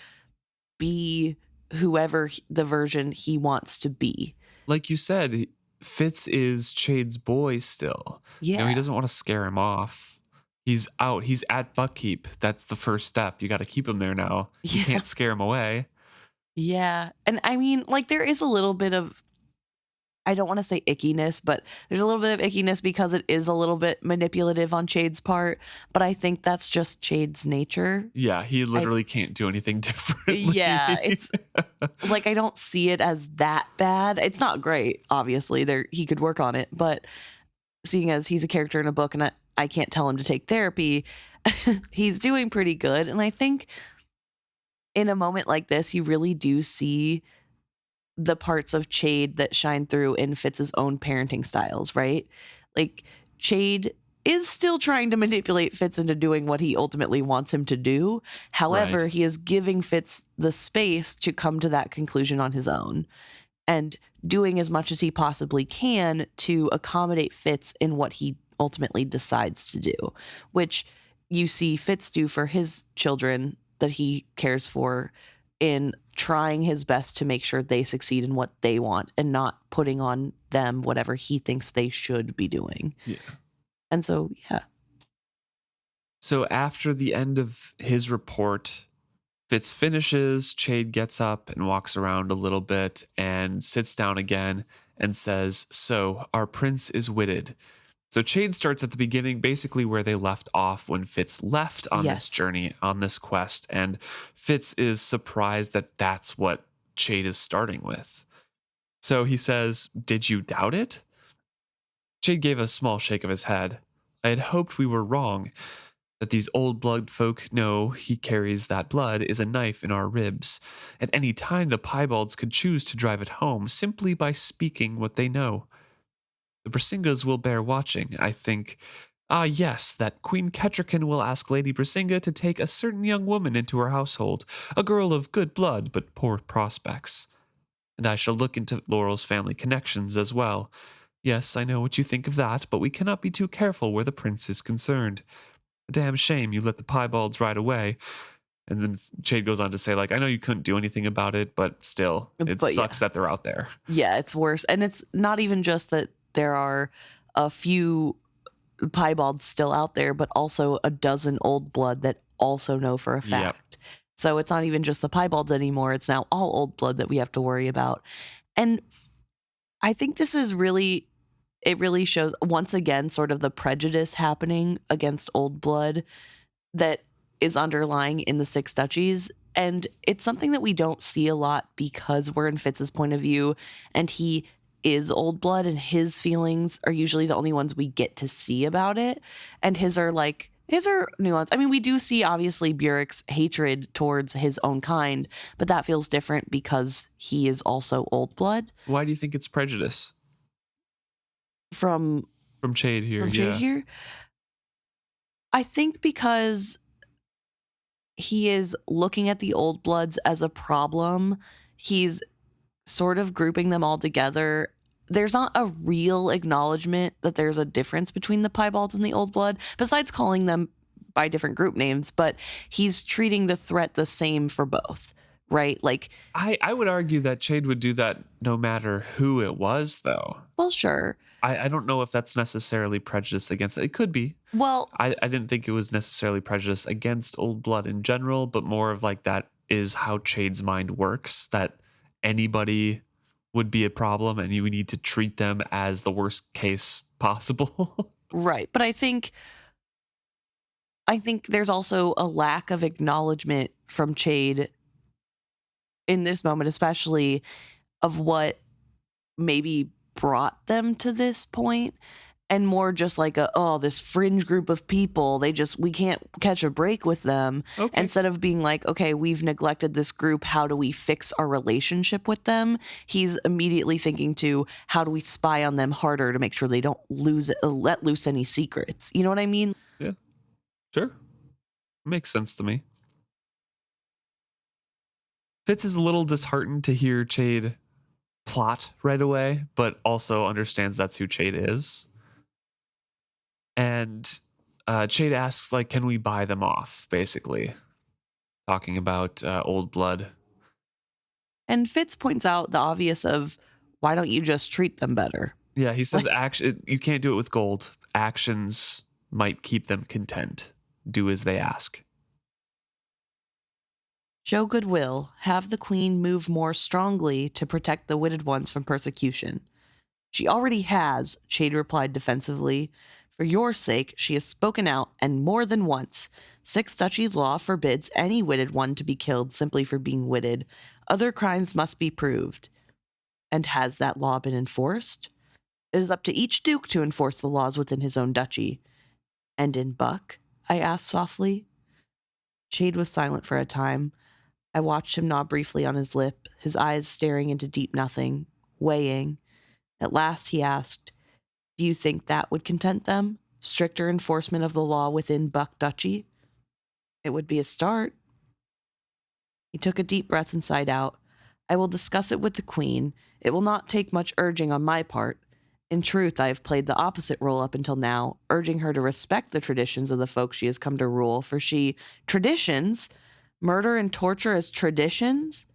be whoever the version he wants to be. Like you said, Fitz is Chade's boy still. Yeah. He doesn't want to scare him off. He's out. He's at Buckkeep. That's the first step. You got to keep him there now. You can't scare him away. Yeah. And I mean, like, there is a little bit of, I don't want to say ickiness, but there's a little bit of ickiness because it is a little bit manipulative on Chade's part. But I think that's just Chade's nature. Yeah, he literally can't do anything differently. Yeah, it's like, I don't see it as that bad. It's not great, obviously. He could work on it. But seeing as he's a character in a book and I can't tell him to take therapy, he's doing pretty good. And I think in a moment like this, you really do see the parts of Chade that shine through in Fitz's own parenting styles, right? Like, Chade is still trying to manipulate Fitz into doing what he ultimately wants him to do. However, he is giving Fitz the space to come to that conclusion on his own and doing as much as he possibly can to accommodate Fitz in what he ultimately decides to do, which you see Fitz do for his children that he cares for, in trying his best to make sure they succeed in what they want and not putting on them whatever he thinks they should be doing. Yeah. And so, yeah. So after the end of his report, Fitz finishes, Chade gets up and walks around a little bit and sits down again and says, so our prince is witted. So Chade starts at the beginning, basically where they left off when Fitz left on this journey, on this quest. And Fitz is surprised that that's what Chade is starting with. So he says, did you doubt it? Chade gave a small shake of his head. I had hoped we were wrong, that these old blood folk know he carries that blood is a knife in our ribs. At any time, the piebalds could choose to drive it home simply by speaking what they know. The Brisingas will bear watching, I think. Ah, yes, that Queen Kettrican will ask Lady Brisinga to take a certain young woman into her household, a girl of good blood but poor prospects. And I shall look into Laurel's family connections as well. Yes, I know what you think of that, but we cannot be too careful where the prince is concerned. A damn shame you let the piebalds ride away. And then Chade goes on to say, like, I know you couldn't do anything about it, but still, it sucks that they're out there. Yeah, it's worse. And it's not even just that there are a few piebalds still out there, but also a dozen old blood that also know for a fact. Yep. So it's not even just the piebalds anymore. It's now all old blood that we have to worry about. And I think this is really, it really shows once again sort of the prejudice happening against old blood that is underlying in the Six Duchies. And it's something that we don't see a lot because we're in Fitz's point of view and he is old blood and his feelings are usually the only ones we get to see about it. And his are nuanced. I mean, we do see obviously Burrick's hatred towards his own kind, but that feels different because he is also old blood. Why do you think it's prejudice? From Chade here. From Chade here? I think because he is looking at the old bloods as a problem. He's sort of grouping them all together. There's not a real acknowledgement that there's a difference between the piebalds and the old blood, besides calling them by different group names, but he's treating the threat the same for both, right? Like, I would argue that Chade would do that no matter who it was, though. Well, sure. I don't know if that's necessarily prejudice against it. It could be. Well, I didn't think it was necessarily prejudice against old blood in general, but more of like that is how Chade's mind works, that anybody would be a problem and you need to treat them as the worst case possible. Right. But I think there's also a lack of acknowledgement from Chade in this moment, especially of what maybe brought them to this point, and more just like this fringe group of people, we can't catch a break with them. Okay. Instead of being like, okay, we've neglected this group, how do we fix our relationship with them? He's immediately thinking to, how do we spy on them harder to make sure they don't let loose any secrets? You know what I mean? Yeah, sure. Makes sense to me. Fitz is a little disheartened to hear Chade plot right away, but also understands that's who Chade is. And Chade asks, like, can we buy them off, basically. Talking about old blood. And Fitz points out the obvious of, why don't you just treat them better? Yeah, he says you can't do it with gold. Actions might keep them content. Do as they ask. Show goodwill. Have the queen move more strongly to protect the witted ones from persecution. She already has, Chade replied defensively. For your sake, she has spoken out, and more than once. Sixth Duchy law forbids any witted one to be killed simply for being witted. Other crimes must be proved. And has that law been enforced? It is up to each duke to enforce the laws within his own duchy. And in Buck? I asked softly. Chade was silent for a time. I watched him nod briefly on his lip, his eyes staring into deep nothing, weighing. At last he asked, do you think that would content them? Stricter enforcement of the law within Buck Duchy? It would be a start. He took a deep breath and sighed out. I will discuss it with the queen. It will not take much urging on my part. In truth, I have played the opposite role up until now, urging her to respect the traditions of the folk she has come to rule, for traditions? Murder and torture as traditions?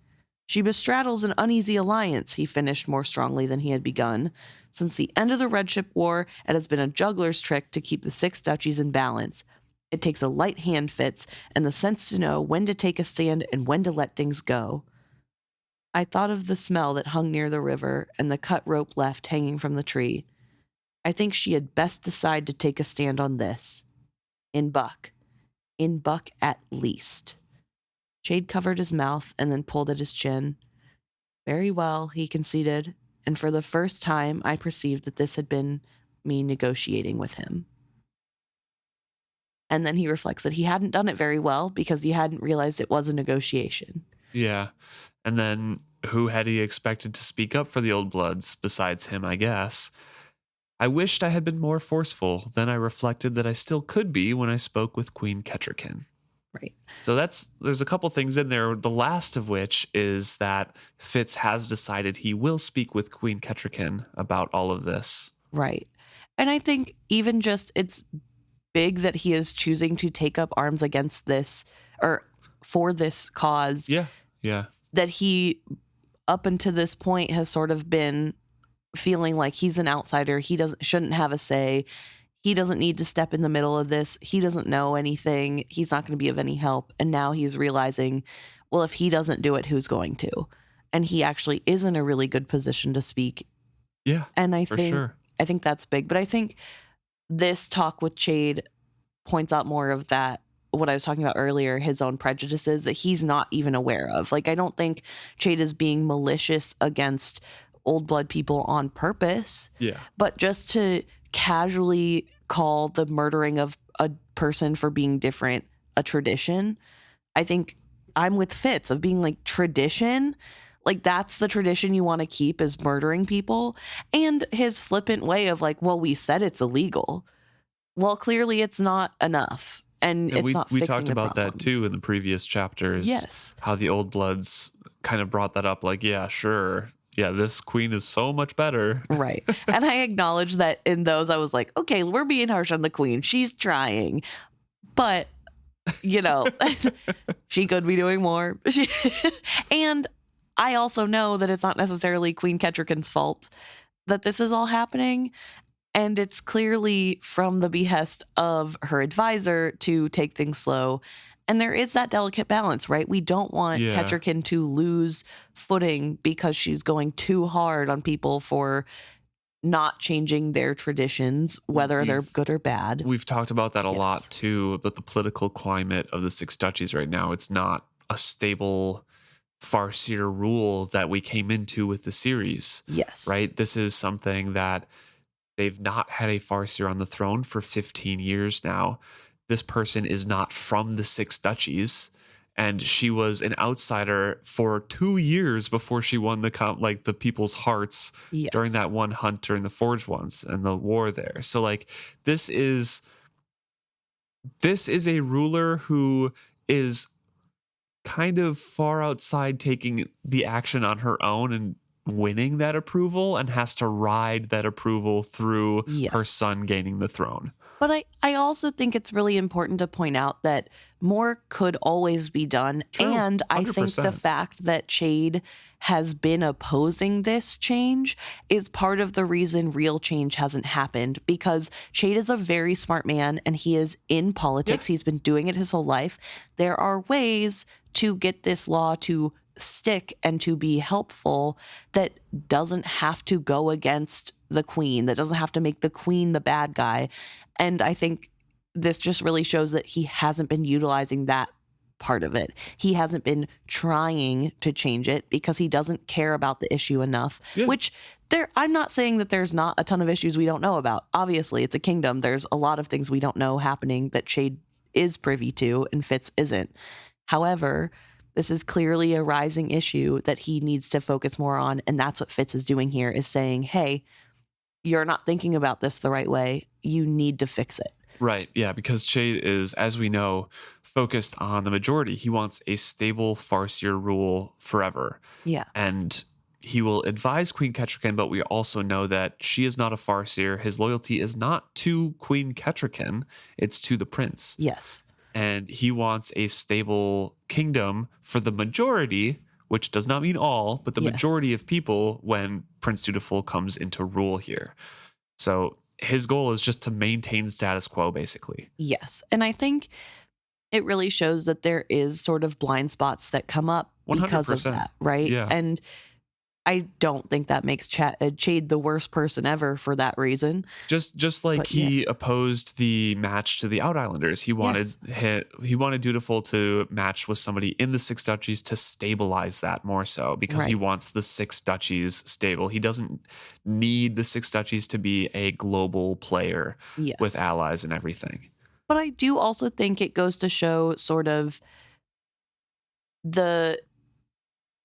She bestraddles an uneasy alliance, he finished more strongly than he had begun. Since the end of the Red Ship War, it has been a juggler's trick to keep the six duchies in balance. It takes a light hand, Fitz, and the sense to know when to take a stand and when to let things go. I thought of the smell that hung near the river and the cut rope left hanging from the tree. I think she had best decide to take a stand on this. In Buck. In Buck at least. Chade covered his mouth and then pulled at his chin. Very well, he conceded, and for the first time I perceived that this had been me negotiating with him. And then he reflects that he hadn't done it very well because he hadn't realized it was a negotiation. Yeah. And then who had he expected to speak up for the old bloods besides him, I guess? I wished I had been more forceful. Then I reflected that I still could be when I spoke with Queen Kettrikin. Right. So there's a couple things in there, the last of which is that Fitz has decided he will speak with Queen Kettrikin about all of this. Right. And I think even just it's big that he is choosing to take up arms against this or for this cause. Yeah. Yeah. That he, up until this point, has sort of been feeling like he's an outsider. He shouldn't have a say. He doesn't need to step in the middle of this. He doesn't know anything. He's not going to be of any help. And now he's realizing, well, if he doesn't do it, who's going to? And he actually is in a really good position to speak. Yeah. And I think that's big. But I think this talk with Chade points out more of that, what I was talking about earlier, his own prejudices that he's not even aware of. Like, I don't think Chade is being malicious against old blood people on purpose. Yeah. But just to casually call the murdering of a person for being different a tradition, I think I'm with Fitz of being like, tradition? Like, that's the tradition you want to keep, is murdering people? And his flippant way of like, well, we said it's illegal. Well, clearly it's not enough. And it's not fixing the problem. We talked about that too in the previous chapters. Yes. How the old bloods kind of brought that up, like, yeah, sure. Yeah, this queen is so much better. Right. And I acknowledge that in those, I was like, okay, we're being harsh on the queen. She's trying. But, she could be doing more. And I also know that it's not necessarily Queen Kettrikin's fault that this is all happening. And it's clearly from the behest of her advisor to take things slow. And there is that delicate balance, right? We don't want Kettrikin to lose footing because she's going too hard on people for not changing their traditions, whether they're good or bad. We've talked about that a lot too, but the political climate of the Six Duchies right now, it's not a stable farseer rule that we came into with the series. Yes. Right? This is something that they've not had a farseer on the throne for 15 years now. This person is not from the Six Duchies, and she was an outsider for 2 years before she won the people's hearts during that one hunt during the Forged Ones and the war there. So like this is a ruler who is kind of far outside taking the action on her own and winning that approval, and has to ride that approval through her son gaining the throne. But I also think it's really important to point out that more could always be done. True, and 100%. I think the fact that Chade has been opposing this change is part of the reason real change hasn't happened, because Chade is a very smart man and he is in politics. Yeah. He's been doing it his whole life. There are ways to get this law to stick and to be helpful that doesn't have to go against the queen, that doesn't have to make the queen the bad guy. And I think this just really shows that he hasn't been utilizing that part of it. He hasn't been trying to change it because he doesn't care about the issue enough, which I'm not saying that there's not a ton of issues we don't know about. Obviously, it's a kingdom. There's a lot of things we don't know happening that Chade is privy to and Fitz isn't. However, this is clearly a rising issue that he needs to focus more on. And that's what Fitz is doing here, is saying, hey, you're not thinking about this the right way. You need to fix it. Right. Yeah. Because Chade is, as we know, focused on the majority. He wants a stable farseer rule forever. Yeah. And he will advise Queen Kettrican, but we also know that she is not a farseer. His loyalty is not to Queen Kettrican. It's to the prince. Yes. And he wants a stable kingdom for the majority, which does not mean all, but the majority of people when Prince Dutiful comes into rule here. So his goal is just to maintain status quo, basically. Yes. And I think it really shows that there is sort of blind spots that come up because 100%. of that, right? Yeah. And I don't think that makes Chade the worst person ever for that reason. Just like he opposed the match to the OutIslanders. He wanted Dutiful to match with somebody in the Six Duchies to stabilize that more so, because he wants the Six Duchies stable. He doesn't need the Six Duchies to be a global player with allies and everything. But I do also think it goes to show sort of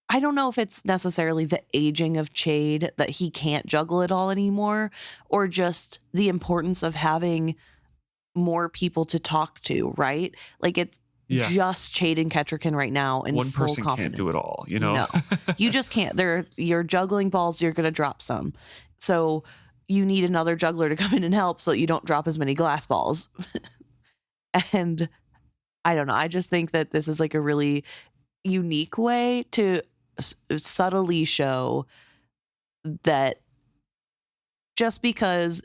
I don't know if it's necessarily the aging of Chade, that he can't juggle it all anymore, or just the importance of having more people to talk to, right? Like it's just Chade and Kettrican right now in one full person confidence. Can't do it all, you know? No, you just can't. You're juggling balls, you're going to drop some. So you need another juggler to come in and help so that you don't drop as many glass balls. And I don't know. I just think that this is like a really unique way to subtly show that just because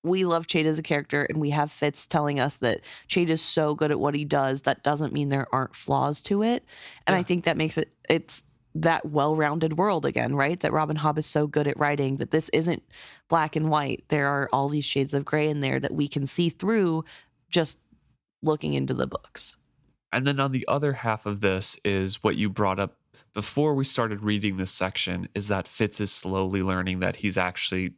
we love Chade as a character and we have Fitz telling us that Chade is so good at what he does, that doesn't mean there aren't flaws to it. And I think that makes it's that well-rounded world again, right? That Robin Hobb is so good at writing that this isn't black and white. There are all these shades of gray in there that we can see through just looking into the books. And then on the other half of this is what you brought up before we started reading this section, is that Fitz is slowly learning that he's actually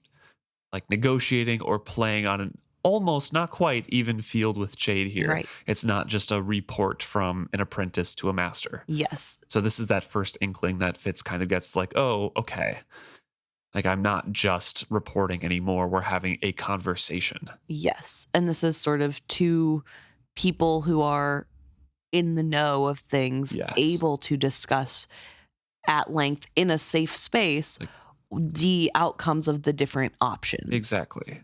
like negotiating or playing on an almost, not quite, even field with Chade here. Right. It's not just a report from an apprentice to a master. Yes. So this is that first inkling that Fitz kind of gets like, oh, okay. Like I'm not just reporting anymore. We're having a conversation. Yes. And this is sort of two people who are in the know of things, able to discuss at length in a safe space the outcomes of the different options. Exactly.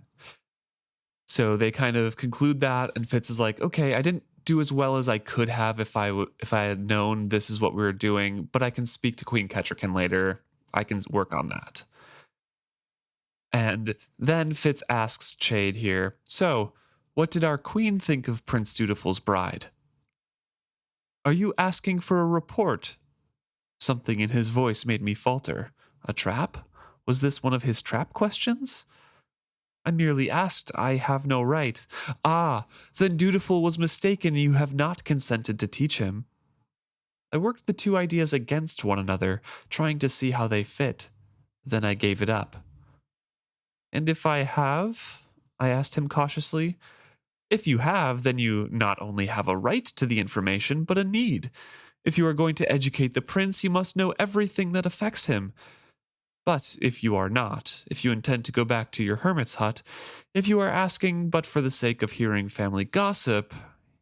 So they kind of conclude that, and Fitz is like, okay, I didn't do as well as I could have if I had known this is what we were doing, but I can speak to Queen Kettrican later. I can work on that. And then Fitz asks Chade here, so what did our queen think of Prince Dutiful's bride? Are you asking for a report? Something in his voice made me falter. A trap? Was this one of his trap questions? I merely asked. I have no right. Ah, then Dutiful was mistaken. You have not consented to teach him. I worked the two ideas against one another, trying to see how they fit. Then I gave it up. And if I have? I asked him cautiously. If you have, then you not only have a right to the information, but a need. If you are going to educate the prince, you must know everything that affects him. But if you are not, if you intend to go back to your hermit's hut, if you are asking but for the sake of hearing family gossip,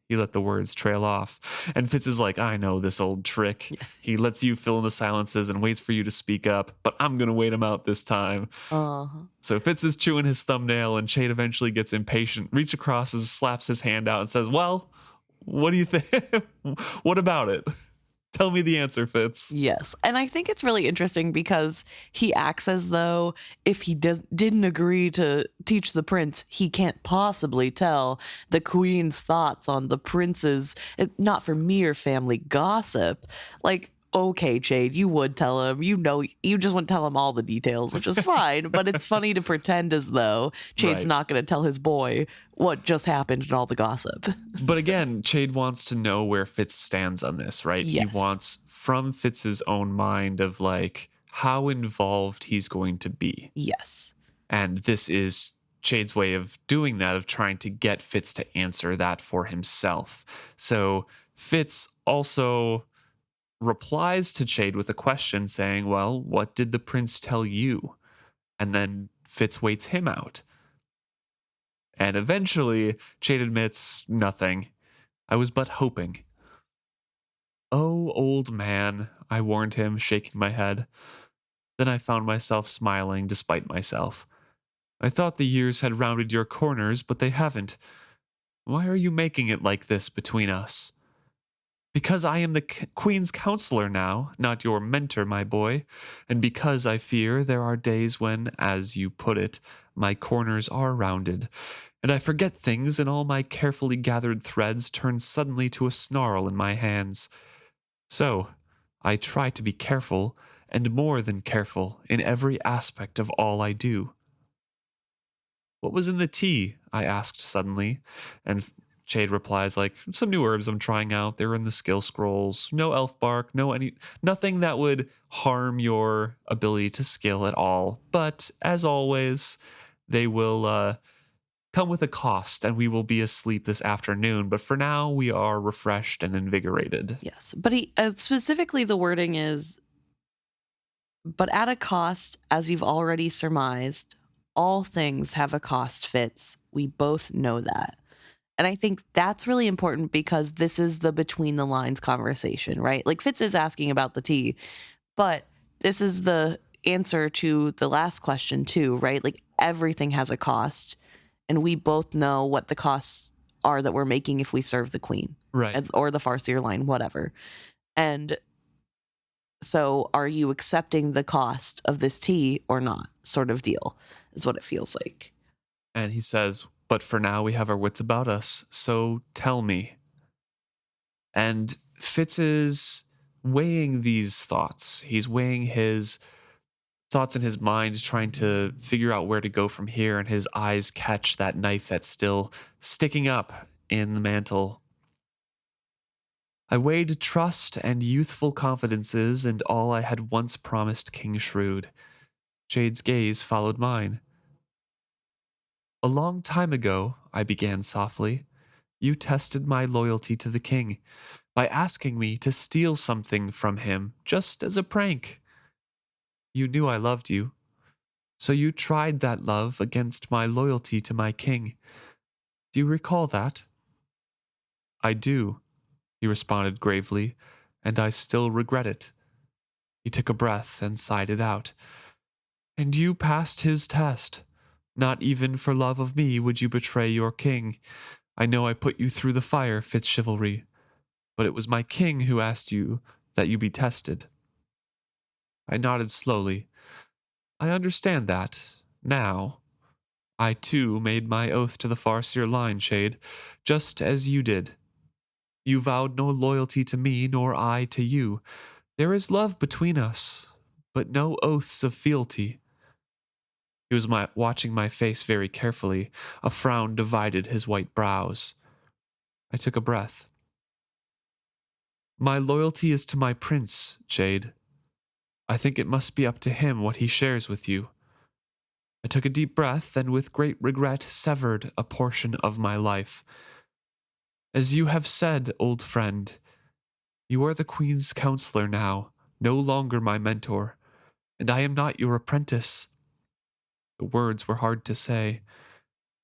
he let the words trail off. And Fitz is like, I know this old trick. He lets you fill in the silences and waits for you to speak up, but I'm going to wait him out this time. So Fitz is chewing his thumbnail, and Chade eventually gets impatient, reaches across, slaps his hand out, and says, well, what do you think? What about it? Tell me the answer, Fitz. Yes. And I think it's really interesting because he acts as though if he didn't agree to teach the prince, he can't possibly tell the queen's thoughts on the prince's, not for mere family gossip. Like, okay, Chade, you would tell him, you just wouldn't tell him all the details, which is fine. But it's funny to pretend as though Chade's not going to tell his boy what just happened and all the gossip. But again, Chade wants to know where Fitz stands on this, right? Yes. He wants from Fitz's own mind of like how involved he's going to be. Yes. And this is Chade's way of doing that, of trying to get Fitz to answer that for himself. So Fitz also replies to Chade with a question saying, well, what did the prince tell you? And then Fitz waits him out. And eventually, Chade admits, nothing. I was but hoping. Oh, old man, I warned him, shaking my head. Then I found myself smiling despite myself. I thought the years had rounded your corners, but they haven't. Why are you making it like this between us? Because I am the Queen's counselor now, not your mentor, my boy, and because I fear there are days when, as you put it, my corners are rounded, and I forget things and all my carefully gathered threads turn suddenly to a snarl in my hands. So, I try to be careful, and more than careful, in every aspect of all I do. What was in the tea? I asked suddenly, and Chade replies like, some new herbs I'm trying out. They're in the skill scrolls. No elf bark, nothing that would harm your ability to skill at all. But as always, they will come with a cost, and we will be asleep this afternoon. But for now, we are refreshed and invigorated. Yes, but he specifically the wording is, but at a cost, as you've already surmised, all things have a cost, Fitz. We both know that. And I think that's really important because this is the between the lines conversation, right? Like Fitz is asking about the tea, but this is the answer to the last question too, right? Like everything has a cost, and we both know what the costs are that we're making if we serve the queen, right? Or the Farseer line, whatever. And so are you accepting the cost of this tea or not, sort of deal is what it feels like. And he says, but for now we have our wits about us, so tell me. And Fitz is weighing these thoughts. He's weighing his thoughts in his mind, trying to figure out where to go from here, and his eyes catch that knife that's still sticking up in the mantle. I weighed trust and youthful confidences and all I had once promised King Shrewd. Chade's gaze followed mine. A long time ago, I began softly, you tested my loyalty to the king by asking me to steal something from him just as a prank. You knew I loved you, so you tried that love against my loyalty to my king. Do you recall that? I do, he responded gravely, and I still regret it. He took a breath and sighed it out. And you passed his test. Not even for love of me would you betray your king. I know I put you through the fire, Fitz Chivalry, but it was my king who asked you that you be tested. I nodded slowly. I understand that, now. I too made my oath to the Farseer line, Chade, just as you did. You vowed no loyalty to me, nor I to you. There is love between us, but no oaths of fealty. He was watching my face very carefully. A frown divided his white brows. I took a breath. My loyalty is to my prince, Chade. I think it must be up to him what he shares with you. I took a deep breath and with great regret severed a portion of my life. As you have said, old friend, you are the Queen's counselor now, no longer my mentor, and I am not your apprentice. The words were hard to say.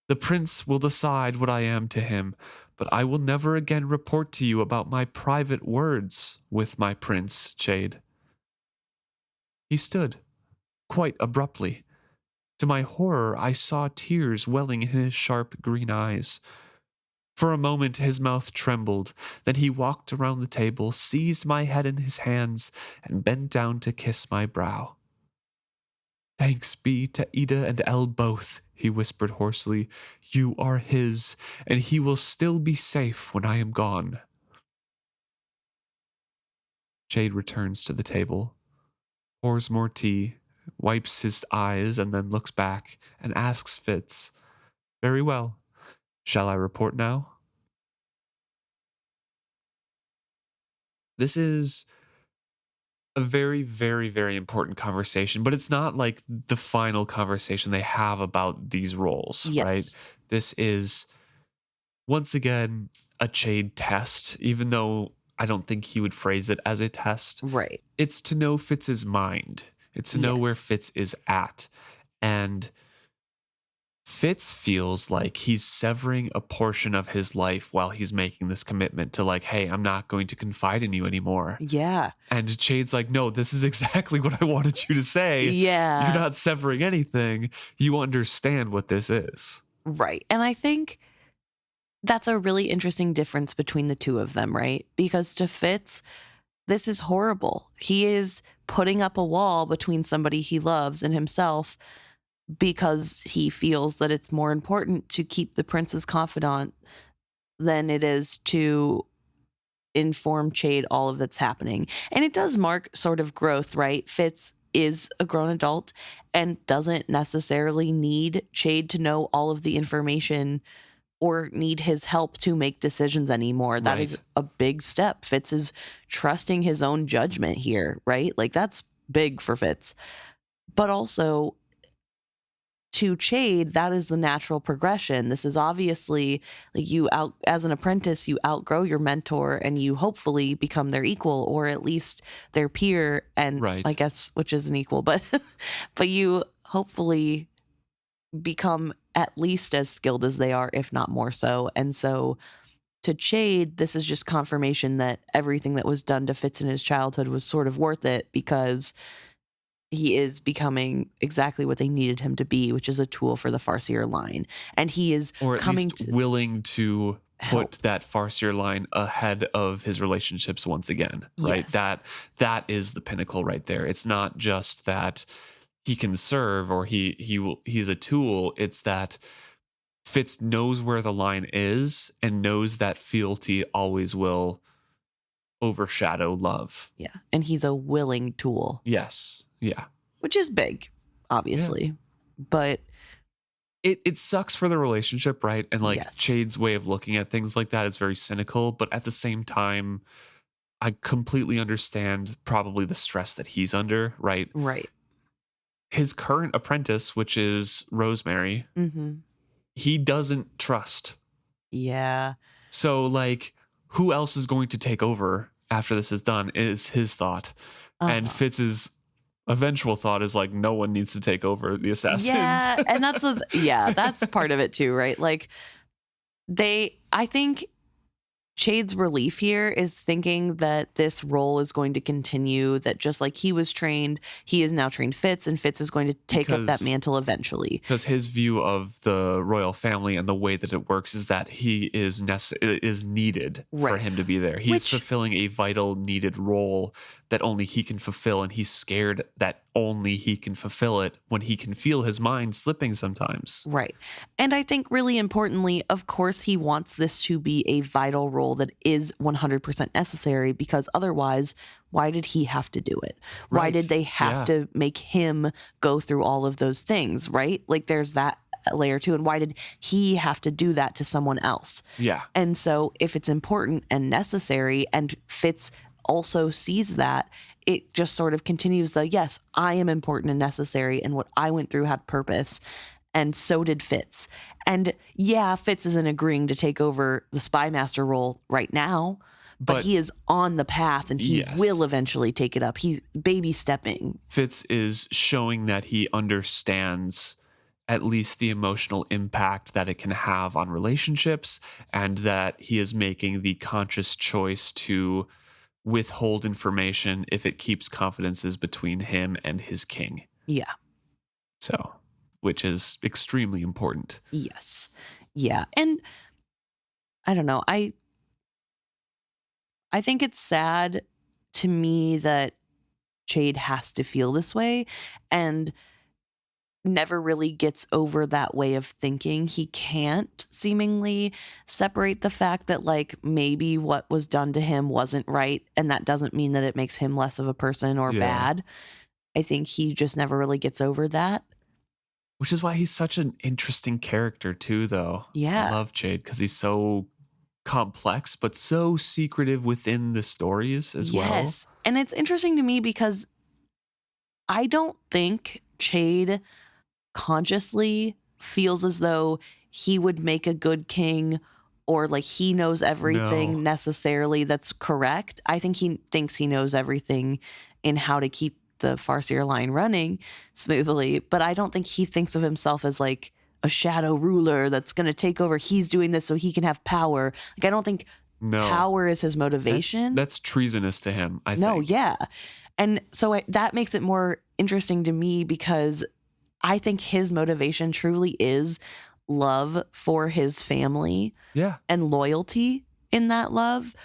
The prince will decide what I am to him, but I will never again report to you about my private words with my prince, Chade. He stood, quite abruptly. To my horror, I saw tears welling in his sharp green eyes. For a moment his mouth trembled, then he walked around the table, seized my head in his hands, and bent down to kiss my brow. Thanks be to Ida and El both, he whispered hoarsely. You are his, and he will still be safe when I am gone. Chade returns to the table, pours more tea, wipes his eyes, and then looks back and asks Fitz, Very well. Shall I report now? This is a very, very, very important conversation, but it's not like the final conversation they have about these roles, right? This is, once again, a Chade test, even though I don't think he would phrase it as a test. Right. It's to know Fitz's mind. It's to know where Fitz is at. And Fitz feels like he's severing a portion of his life while he's making this commitment to like, hey, I'm not going to confide in you anymore. Yeah. And Chade's like, no, this is exactly what I wanted you to say. Yeah. You're not severing anything. You understand what this is. Right. And I think that's a really interesting difference between the two of them, right? Because to Fitz, this is horrible. He is putting up a wall between somebody he loves and himself because he feels that it's more important to keep the prince's confidant than it is to inform Chade all of that's happening. And it does mark sort of growth, right? Fitz is a grown adult and doesn't necessarily need Chade to know all of the information or need his help to make decisions anymore. That is a big step. Fitz is trusting his own judgment here, right? Like that's big for Fitz. But also to Chade, that is the natural progression. This is obviously like as an apprentice, you outgrow your mentor and you hopefully become their equal or at least their peer. And I guess, which isn't equal, but you hopefully become at least as skilled as they are, if not more so. And so to Chade, this is just confirmation that everything that was done to Fitz in his childhood was sort of worth it because he is becoming exactly what they needed him to be, which is a tool for the Farseer line. And he is willing to put that Farseer line ahead of his relationships once again, right? Yes. That is the pinnacle right there. It's not just that he can serve or he's a tool. It's that Fitz knows where the line is and knows that fealty always will overshadow love. Yeah. And he's a willing tool. Yes. Yeah. Which is big, obviously. Yeah. But it sucks for the relationship, right? And like Chade's way of looking at things like that is very cynical, but at the same time, I completely understand probably the stress that he's under, right? Right. His current apprentice, which is Rosemary, he doesn't trust. Yeah. So like, who else is going to take over after this is done is his thought. And Fitz's eventual thought is like, no one needs to take over the assassins. Yeah, and that's part of it too, right? Like I think Chade's relief here is thinking that this role is going to continue, that just like he was trained, he is now trained Fitz, and Fitz is going to take up that mantle eventually. Because his view of the royal family and the way that it works is that he is needed for him to be there. He's fulfilling a vital, needed role that only he can fulfill, and he's scared that only he can fulfill it when he can feel his mind slipping sometimes. Right. And I think really importantly, of course, he wants this to be a vital role that is 100% necessary, because otherwise, why did he have to do it? Why did they have to make him go through all of those things, right? Like there's that layer 2? And why did he have to do that to someone else? Yeah. And so if it's important and necessary, and Fitz also sees that, it just sort of continues the, yes, I am important and necessary, and what I went through had purpose. And so did Fitz. And yeah, Fitz isn't agreeing to take over the spy master role right now, but he is on the path, and he will eventually take it up. He's baby stepping. Fitz is showing that he understands at least the emotional impact that it can have on relationships, and that he is making the conscious choice to withhold information if it keeps confidences between him and his king. Yeah. So, which is extremely important. Yes. Yeah. And I don't know. I think it's sad to me that Chade has to feel this way and never really gets over that way of thinking. He can't seemingly separate the fact that, like, maybe what was done to him wasn't right, and that doesn't mean that it makes him less of a person or bad. I think he just never really gets over that. Which is why he's such an interesting character too, though. Yeah. I love Chade because he's so complex, but so secretive within the stories as well. Yes. And it's interesting to me because I don't think Chade consciously feels as though he would make a good king, or like he knows everything necessarily that's correct. I think he thinks he knows everything in how to keep the Farseer line running smoothly, but I don't think he thinks of himself as like a shadow ruler that's going to take over. He's doing this so he can have power. Like, I don't think power is his motivation. That's treasonous to him, I think. No, yeah. And so that makes it more interesting to me because I think his motivation truly is love for his family and loyalty in that love.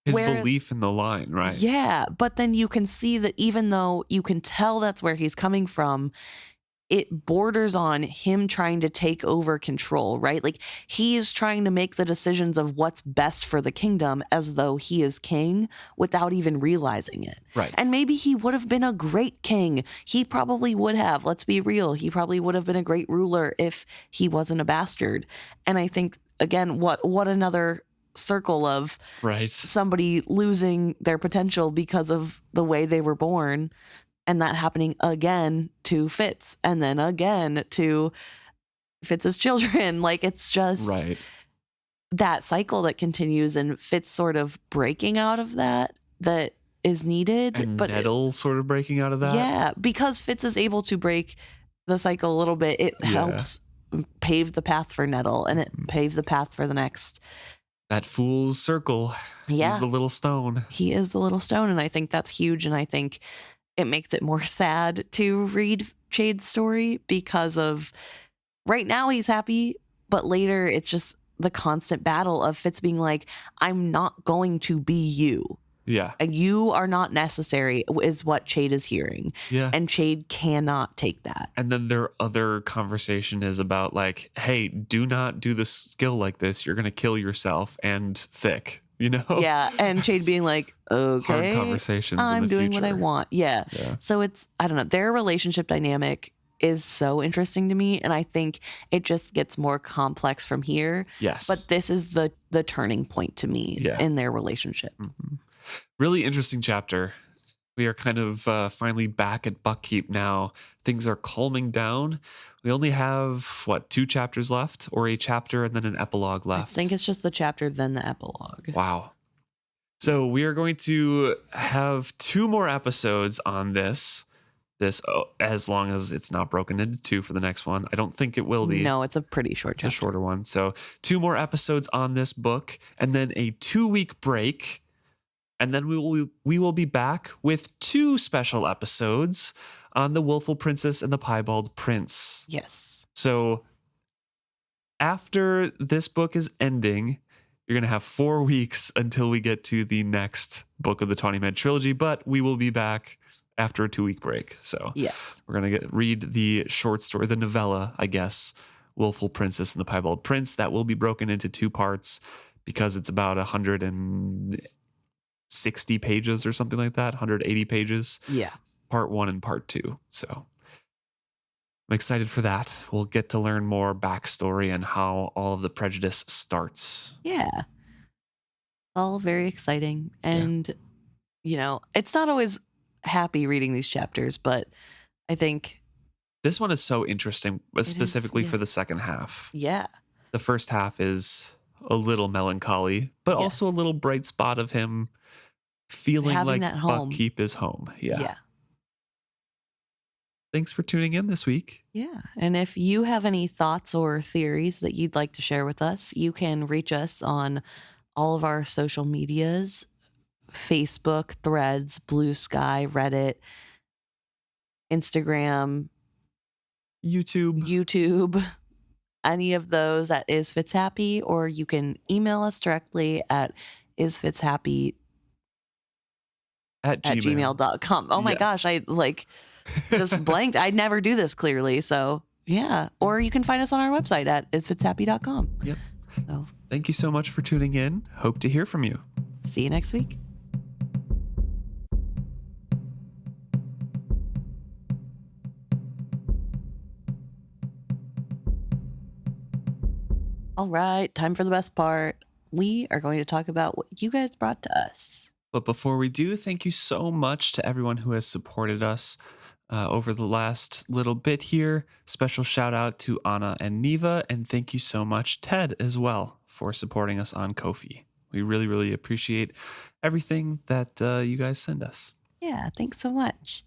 His belief in the line, right? Yeah, but then you can see that even though you can tell that's where he's coming from, it borders on him trying to take over control, right? Like, he is trying to make the decisions of what's best for the kingdom as though he is king without even realizing it. Right. And maybe he would have been a great king. He probably would have. Let's be real. He probably would have been a great ruler if he wasn't a bastard. And I think, again, what another circle of somebody losing their potential because of the way they were born. And that happening again to Fitz, and then again to Fitz's children. Like, it's just that cycle that continues, and Fitz sort of breaking out of that is needed. And Nettle sort of breaking out of that. Yeah, because Fitz is able to break the cycle a little bit. It helps pave the path for Nettle, and it paved the path for the next. That fool's circle. Yeah. He's the little stone. He is the little stone, and I think that's huge, and I think it makes it more sad to read Chade's story because of right now he's happy, but later it's just the constant battle of Fitz being like, I'm not going to be you. Yeah. And you are not necessary is what Chade is hearing. Yeah. And Chade cannot take that. And then their other conversation is about like, hey, do not do this skill like this. You're going to kill yourself and thick. You know? Yeah. And Chade being like, okay, hard conversations I'm in the doing future. what I want. Yeah. So it's, I don't know, their relationship dynamic is so interesting to me. And I think it just gets more complex from here. Yes. But this is the turning point to me in their relationship. Mm-hmm. Really interesting chapter. We are kind of finally back at Buckkeep now. Things are calming down. We only have, 2 chapters left, or a chapter and then an epilogue left? I think it's just the chapter, then the epilogue. Wow. So we are going to have 2 more episodes on this, as long as it's not broken into 2 for the next one. I don't think it will be. No, it's a pretty short chapter. It's a shorter one. So 2 more episodes on this book, and then a 2-week break. And then we will be back with 2 special episodes on the Willful Princess and the Piebald Prince. Yes. So after this book is ending, you're going to have 4 weeks until we get to the next book of the Tawny Med trilogy, but we will be back after a 2-week break. So yes, we're going to read the short story, the novella, I guess, Willful Princess and the Piebald Prince. That will be broken into 2 parts because it's about 160 pages or something like that, 180 pages. Yeah. Part 1 and part 2. So I'm excited for that. We'll get to learn more backstory and how all of the prejudice starts. Yeah. All very exciting. And, it's not always happy reading these chapters, but I think this one is so interesting, specifically for the second half. Yeah. The first half is a little melancholy, but also a little bright spot of him feeling having like that home. Buckkeep is home. Yeah. Thanks for tuning in this week. Yeah. And if you have any thoughts or theories that you'd like to share with us, you can reach us on all of our social medias: Facebook, Threads, Blue Sky, Reddit, Instagram, YouTube, any of those at Is Fitz Happy, or you can email us directly at isfitzhappy at gmail.com. Oh my gosh, I just blanked. I never do this clearly. So yeah. Or you can find us on our website at isfitzhappy.com. Yep. So thank you so much for tuning in. Hope to hear from you. See you next week. All right, time for the best part. We are going to talk about what you guys brought to us. But before we do, thank you so much to everyone who has supported us over the last little bit here. Special shout out to Anna and Neva, and thank you so much, Ted, as well, for supporting us on Ko-fi. We really, really appreciate everything that you guys send us. Yeah, thanks so much.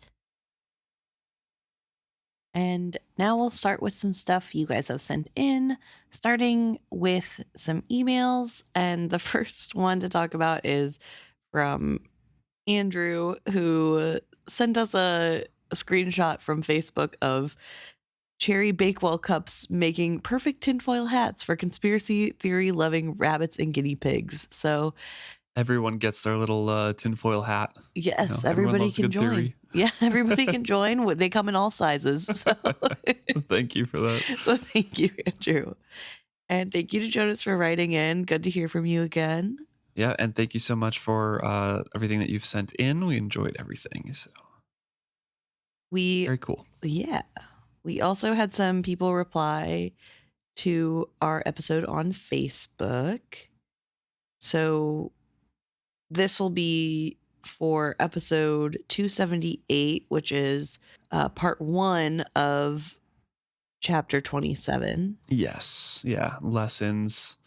And now we'll start with some stuff you guys have sent in, starting with some emails. And the first one to talk about is from Andrew, who sent us a screenshot from Facebook of Cherry Bakewell cups making perfect tinfoil hats for conspiracy theory loving rabbits and guinea pigs. So everyone gets their little tinfoil hat. Yes, everybody can join. Theory. Yeah, everybody can join. They come in all sizes. So. Thank you for that. So thank you, Andrew. And thank you to Jonas for writing in. Good to hear from you again. Yeah, and thank you so much for everything that you've sent in. We enjoyed everything. So very cool. Yeah. We also had some people reply to our episode on Facebook. So this will be for episode 278, which is part 1 of chapter 27. Yes. Yeah. Lessons.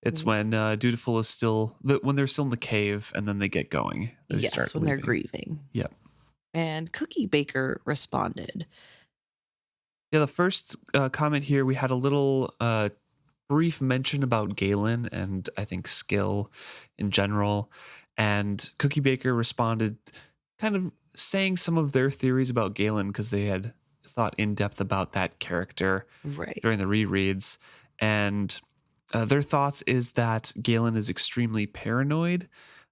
It's when Dutiful is still, when they're still in the cave and then they get going. They start when they're grieving. Yep. And Cookie Baker responded. Yeah, the first comment here, we had a little brief mention about Galen and I think skill in general. And Cookie Baker responded kind of saying some of their theories about Galen because they had thought in depth about that character during the rereads. And their thoughts is that Galen is extremely paranoid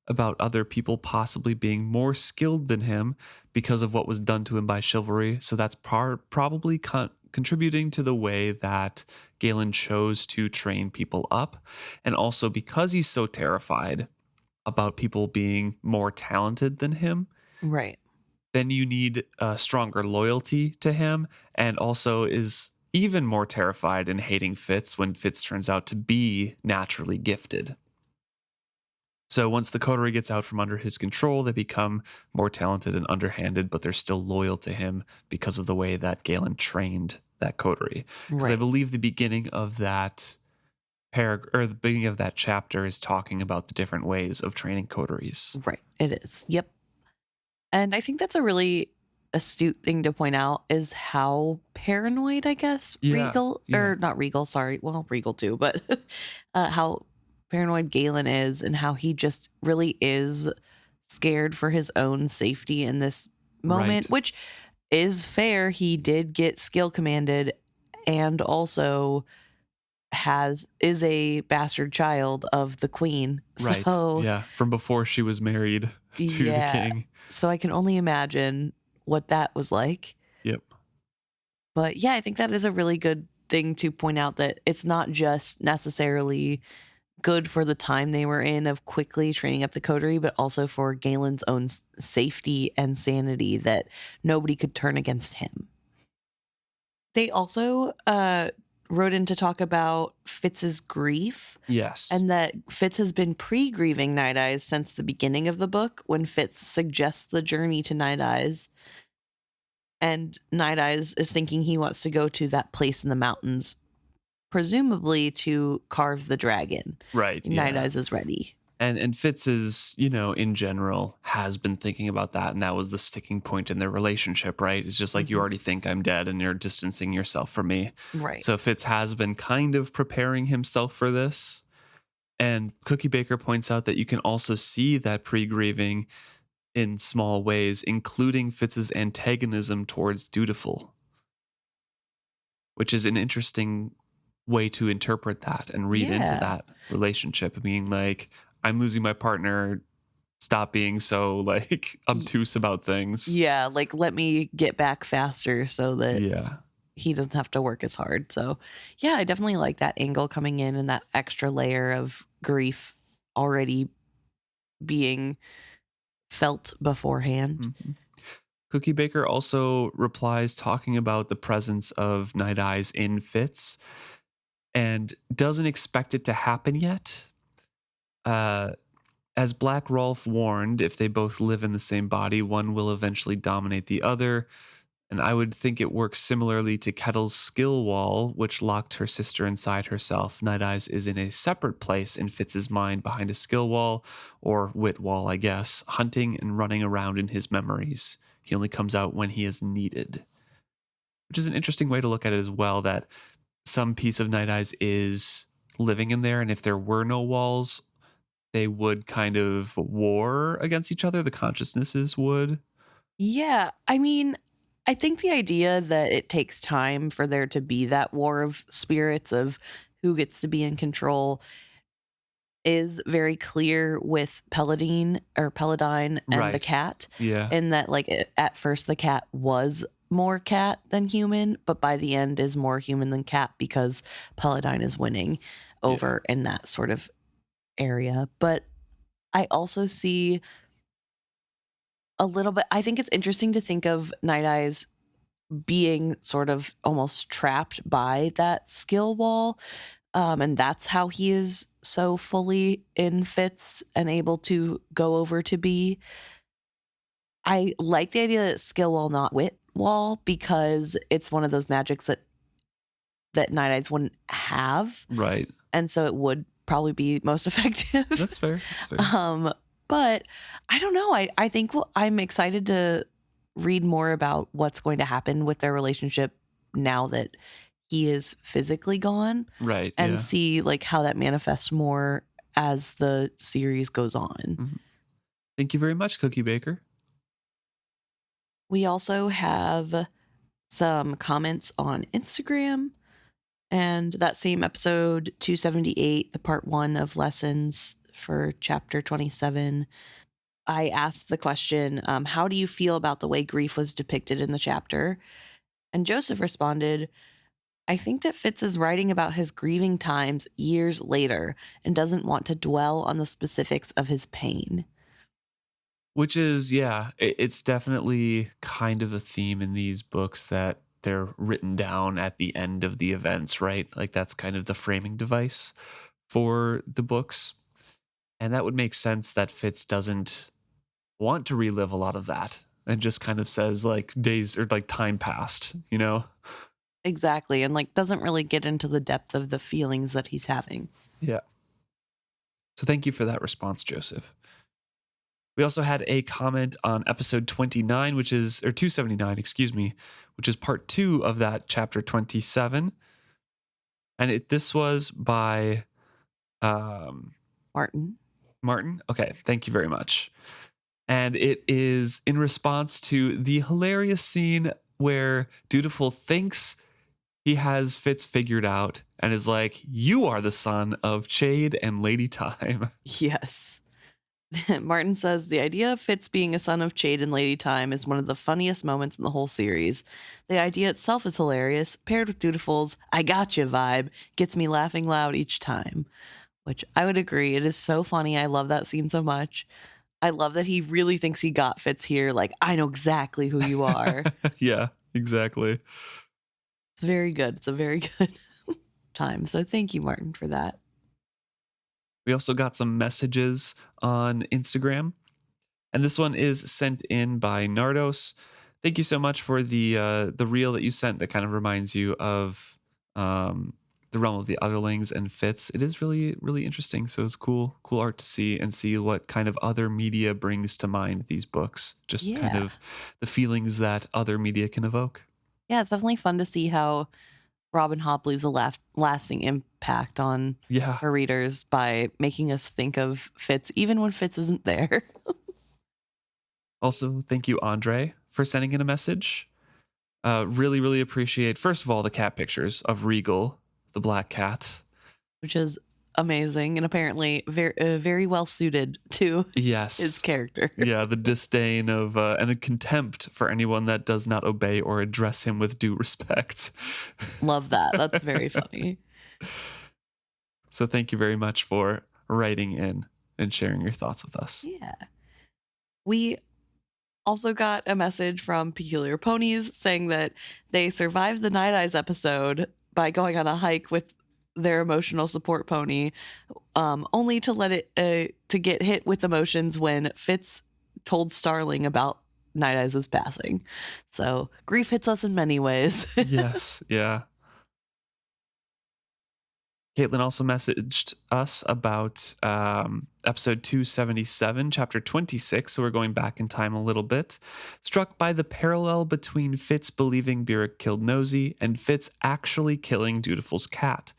about other people possibly being more skilled than him because of what was done to him by chivalry. So that's probably contributing to the way that Galen chose to train people up. And also because he's so terrified about people being more talented than him. Right. Then you need a stronger loyalty to him, and also is even more terrified and hating Fitz when Fitz turns out to be naturally gifted. So once the coterie gets out from under his control, they become more talented and underhanded, but they're still loyal to him because of the way that Galen trained that coterie. Because I believe the beginning of that the beginning of that chapter is talking about the different ways of training coteries. Right. It is. Yep. And I think that's a really astute thing to point out is how paranoid, I guess, Regal, or not Regal, sorry. Well, Regal too, but how paranoid Galen is and how he just really is scared for his own safety in this moment, which is fair. He did get skill commanded and also is a bastard child of the queen. Right. So, yeah. From before she was married to the king. So I can only imagine what that was like. Yep. But yeah, I think that is a really good thing to point out, that it's not just necessarily good for the time they were in of quickly training up the coterie, but also for Galen's own safety and sanity, that nobody could turn against him. They also wrote in to talk about Fitz's grief. Yes. And that Fitz has been pre-grieving Night Eyes since the beginning of the book, when Fitz suggests the journey to Night Eyes. And Night Eyes is thinking he wants to go to that place in the mountains, presumably to carve the dragon. Right. Night Eyes is ready. And Fitz is, in general, has been thinking about that. And that was the sticking point in their relationship, right? It's just like, you already think I'm dead and you're distancing yourself from me. Right. So Fitz has been kind of preparing himself for this. And Cookie Baker points out that you can also see that pre-grieving in small ways, including Fitz's antagonism towards Dutiful, which is an interesting way to interpret that and read into that relationship, being like, I'm losing my partner, stop being so like obtuse about things. Yeah, like let me get back faster so that he doesn't have to work as hard. So yeah, I definitely like that angle coming in and that extra layer of grief already being felt beforehand. Mm-hmm. Cookie Baker also replies talking about the presence of Night Eyes in Fitz and doesn't expect it to happen yet. As Black Rolf warned, if they both live in the same body, one will eventually dominate the other. And I would think it works similarly to Kettle's skill wall, which locked her sister inside herself. Night Eyes is in a separate place in Fitz's mind behind a skill wall, or wit wall, I guess, hunting and running around in his memories. He only comes out when he is needed. Which is an interesting way to look at it as well, that some piece of Night Eyes is living in there, and if there were no walls, they would kind of war against each other. The consciousnesses would. Yeah, I mean, I think the idea that it takes time for there to be that war of spirits of who gets to be in control is very clear with Paladine and the cat. Yeah. In that, like, at first the cat was more cat than human, but by the end is more human than cat because Paladine is winning over in that sort of area. But I also see a little bit, I think it's interesting to think of Night Eyes being sort of almost trapped by that skill wall. And that's how he is so fully in Fitz and able to go over to be. I like the idea that skill wall, not wit wall, because it's one of those magics that Night Eyes wouldn't have. Right. And so it would probably be most effective. That's fair. But I don't know. I think I'm excited to read more about what's going to happen with their relationship now that he is physically gone. Right. And see like how that manifests more as the series goes on. Mm-hmm. Thank you very much, Cookie Baker. We also have some comments on Instagram. And that same episode 278, the part 1 of lessons for chapter 27, I asked the question, how do you feel about the way grief was depicted in the chapter? And Joseph responded, I think that Fitz is writing about his grieving times years later and doesn't want to dwell on the specifics of his pain. Which is, it's definitely kind of a theme in these books that they're written down at the end of the events, right? Like that's kind of the framing device for the books. And that would make sense that Fitz doesn't want to relive a lot of that and just kind of says like days or like time passed, Exactly. And like doesn't really get into the depth of the feelings that he's having. Yeah. So thank you for that response, Joseph. We also had a comment on episode 29, or 279, which is part 2 of that chapter 27. And this was by Martin. Okay, thank you very much. And it is in response to the hilarious scene where Dutiful thinks he has Fitz figured out and is like, you are the son of Chade and Lady Time. Yes. Martin says, the idea of Fitz being a son of Chade and Lady Time is one of the funniest moments in the whole series. The idea itself is hilarious, paired with Dutiful's I gotcha vibe, gets me laughing loud each time. Which I would agree, it is so funny. I love that scene so much. I love that he really thinks he got Fitz here. Like, I know exactly who you are. Yeah, exactly. It's very good. It's a very good time. So thank you, Martin, for that. We also got some messages on Instagram, and this one is sent in by Nardos. Thank you so much for the reel that you sent that kind of reminds you of the realm of the Elderlings and Fitz. It is really, really interesting. So it's cool art to see and see what kind of other media brings to mind these books. Just kind of the feelings that other media can evoke. Yeah, it's definitely fun to see how Robin Hobb leaves a lasting impact on her readers by making us think of Fitz, even when Fitz isn't there. Also, thank you, Andre, for sending in a message. Really, really appreciate, first of all, the cat pictures of Regal, the black cat. Which is amazing and apparently very well suited to his character. Yeah, the disdain of and the contempt for anyone that does not obey or address him with due respect. Love that. That's very funny. So thank you very much for writing in and sharing your thoughts with us. Yeah. We also got a message from Peculiar Ponies saying that they survived the Night Eyes episode by going on a hike with their emotional support pony, only to let it to get hit with emotions when Fitz told Starling about Night Eyes' passing. So grief hits us in many ways. Yes, yeah. Caitlin also messaged us about episode 277, chapter 26. So we're going back in time a little bit. Struck by the parallel between Fitz believing Burrich killed Nosy and Fitz actually killing Dutiful's cat.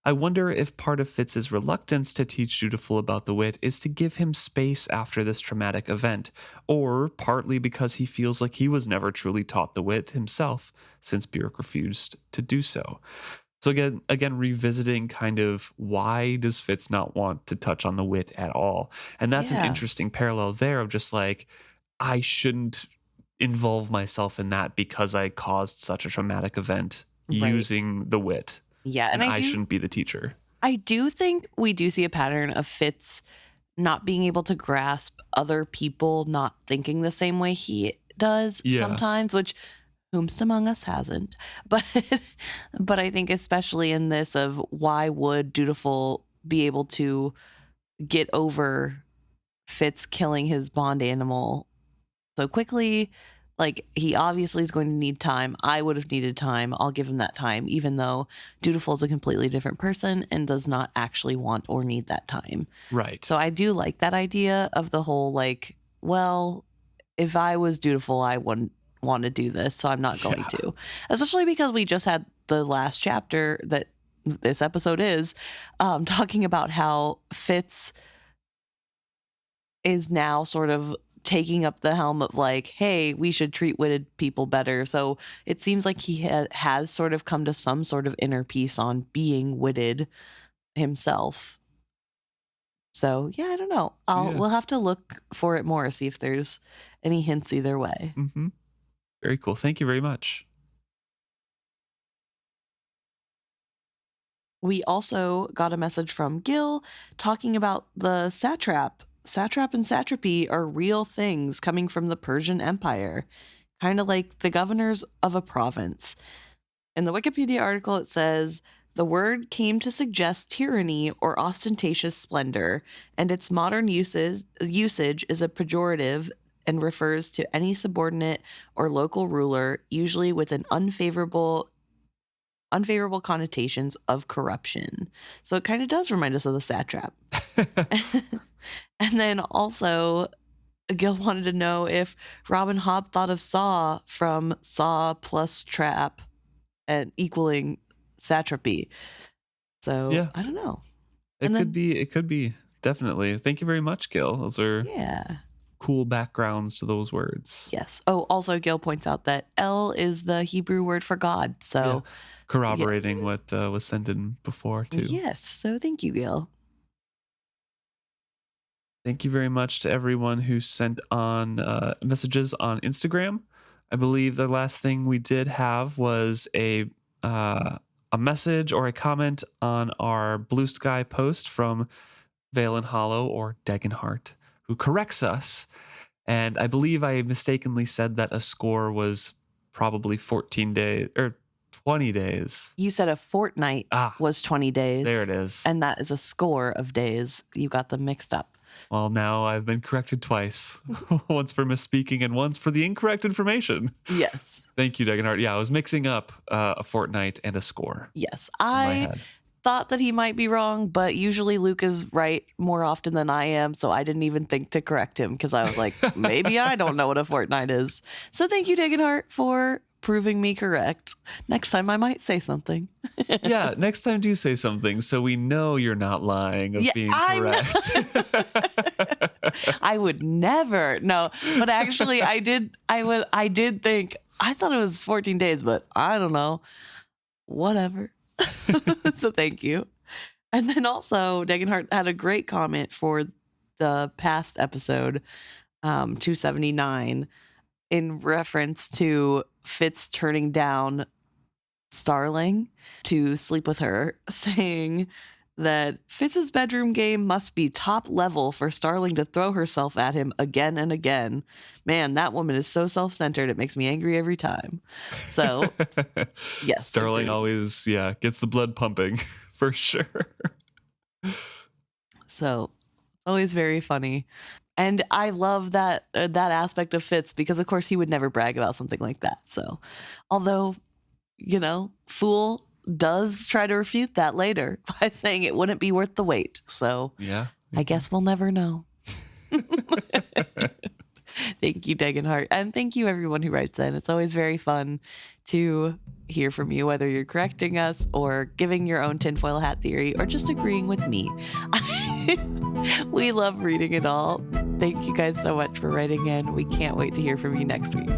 I wonder if part of Fitz's reluctance to teach Dutiful about the wit is to give him space after this traumatic event, or partly because he feels like he was never truly taught the wit himself, since Burrich refused to do so. So again, revisiting kind of why does Fitz not want to touch on the wit at all? And that's an interesting parallel there of just like, I shouldn't involve myself in that because I caused such a traumatic event using the wit. Yeah, and I shouldn't be the teacher. I do think we do see a pattern of Fitz not being able to grasp other people not thinking the same way he does sometimes, which whomst among us hasn't. But I think especially in this of why would Dutiful be able to get over Fitz killing his bond animal so quickly? Like, he obviously is going to need time. I would have needed time. I'll give him that time, even though Dutiful is a completely different person and does not actually want or need that time. Right. So I do like that idea of the whole, like, well, if I was Dutiful, I wouldn't want to do this, so I'm not going to. Especially because we just had the last chapter that this episode is talking about how Fitz is now sort of taking up the helm of like, hey, we should treat witted people better. So it seems like he has sort of come to some sort of inner peace on being witted himself. So yeah, I don't know. We'll have to look for it more, see if there's any hints either way. Mm-hmm. Very cool. Thank you very much. We also got a message from Gil talking about the satrap. Satrap and satrapy are real things coming from the Persian Empire, kind of like the governors of a province. In the Wikipedia article, it says, the word came to suggest tyranny or ostentatious splendor, and its modern usage is a pejorative and refers to any subordinate or local ruler, usually with an unfavorable connotations of corruption. So it kind of does remind us of the satrap. And then also, Gil wanted to know if Robin Hobb thought of Saw from Saw plus Trap and equaling satrapy. So I don't know. It could be definitely. Thank you very much, Gil. Those are cool backgrounds to those words. Yes. Oh, also Gil points out that El is the Hebrew word for God. So corroborating what was sent in before too. Yes. So thank you, Gil. Thank you very much to everyone who sent on messages on Instagram. I believe the last thing we did have was a message or a comment on our Blue Sky post from Vale and Hollow or Degenhart, who corrects us. And I believe I mistakenly said that a score was probably 14 days or 20 days. You said a fortnight was 20 days. There it is. And that is a score of days. You got them mixed up. Well, now I've been corrected twice. Once for misspeaking and once for the incorrect information. Yes. Thank you, Degenhart. Yeah, I was mixing up a fortnight and a score. Yes. I thought that he might be wrong, but usually Luke is right more often than I am, so I didn't even think to correct him because I was like, maybe I don't know what a fortnight is. So thank you, Degenhart, for proving me correct. Next time I might say something. Yeah, next time do say something so we know you're not lying of being correct. I would never. No, but actually I did think, I thought it was 14 days, but I don't know. Whatever. So thank you. And then also Degenhart had a great comment for the past episode, 279, in reference to Fitz turning down Starling to sleep with her, saying that Fitz's bedroom game must be top level for Starling to throw herself at him again and again. Man, that woman is so self-centered. It makes me angry every time. So, yes. Starling always, gets the blood pumping for sure. So, always very funny. And I love that aspect of Fitz because, of course, he would never brag about something like that. So, although, Fool does try to refute that later by saying it wouldn't be worth the wait. So, I guess we'll never know. Thank you, Degenhart. And thank you, everyone who writes in. It's always very fun to hear from you, whether you're correcting us or giving your own tinfoil hat theory or just agreeing with me. We love reading it all. Thank you guys so much for writing in. We can't wait to hear from you next week.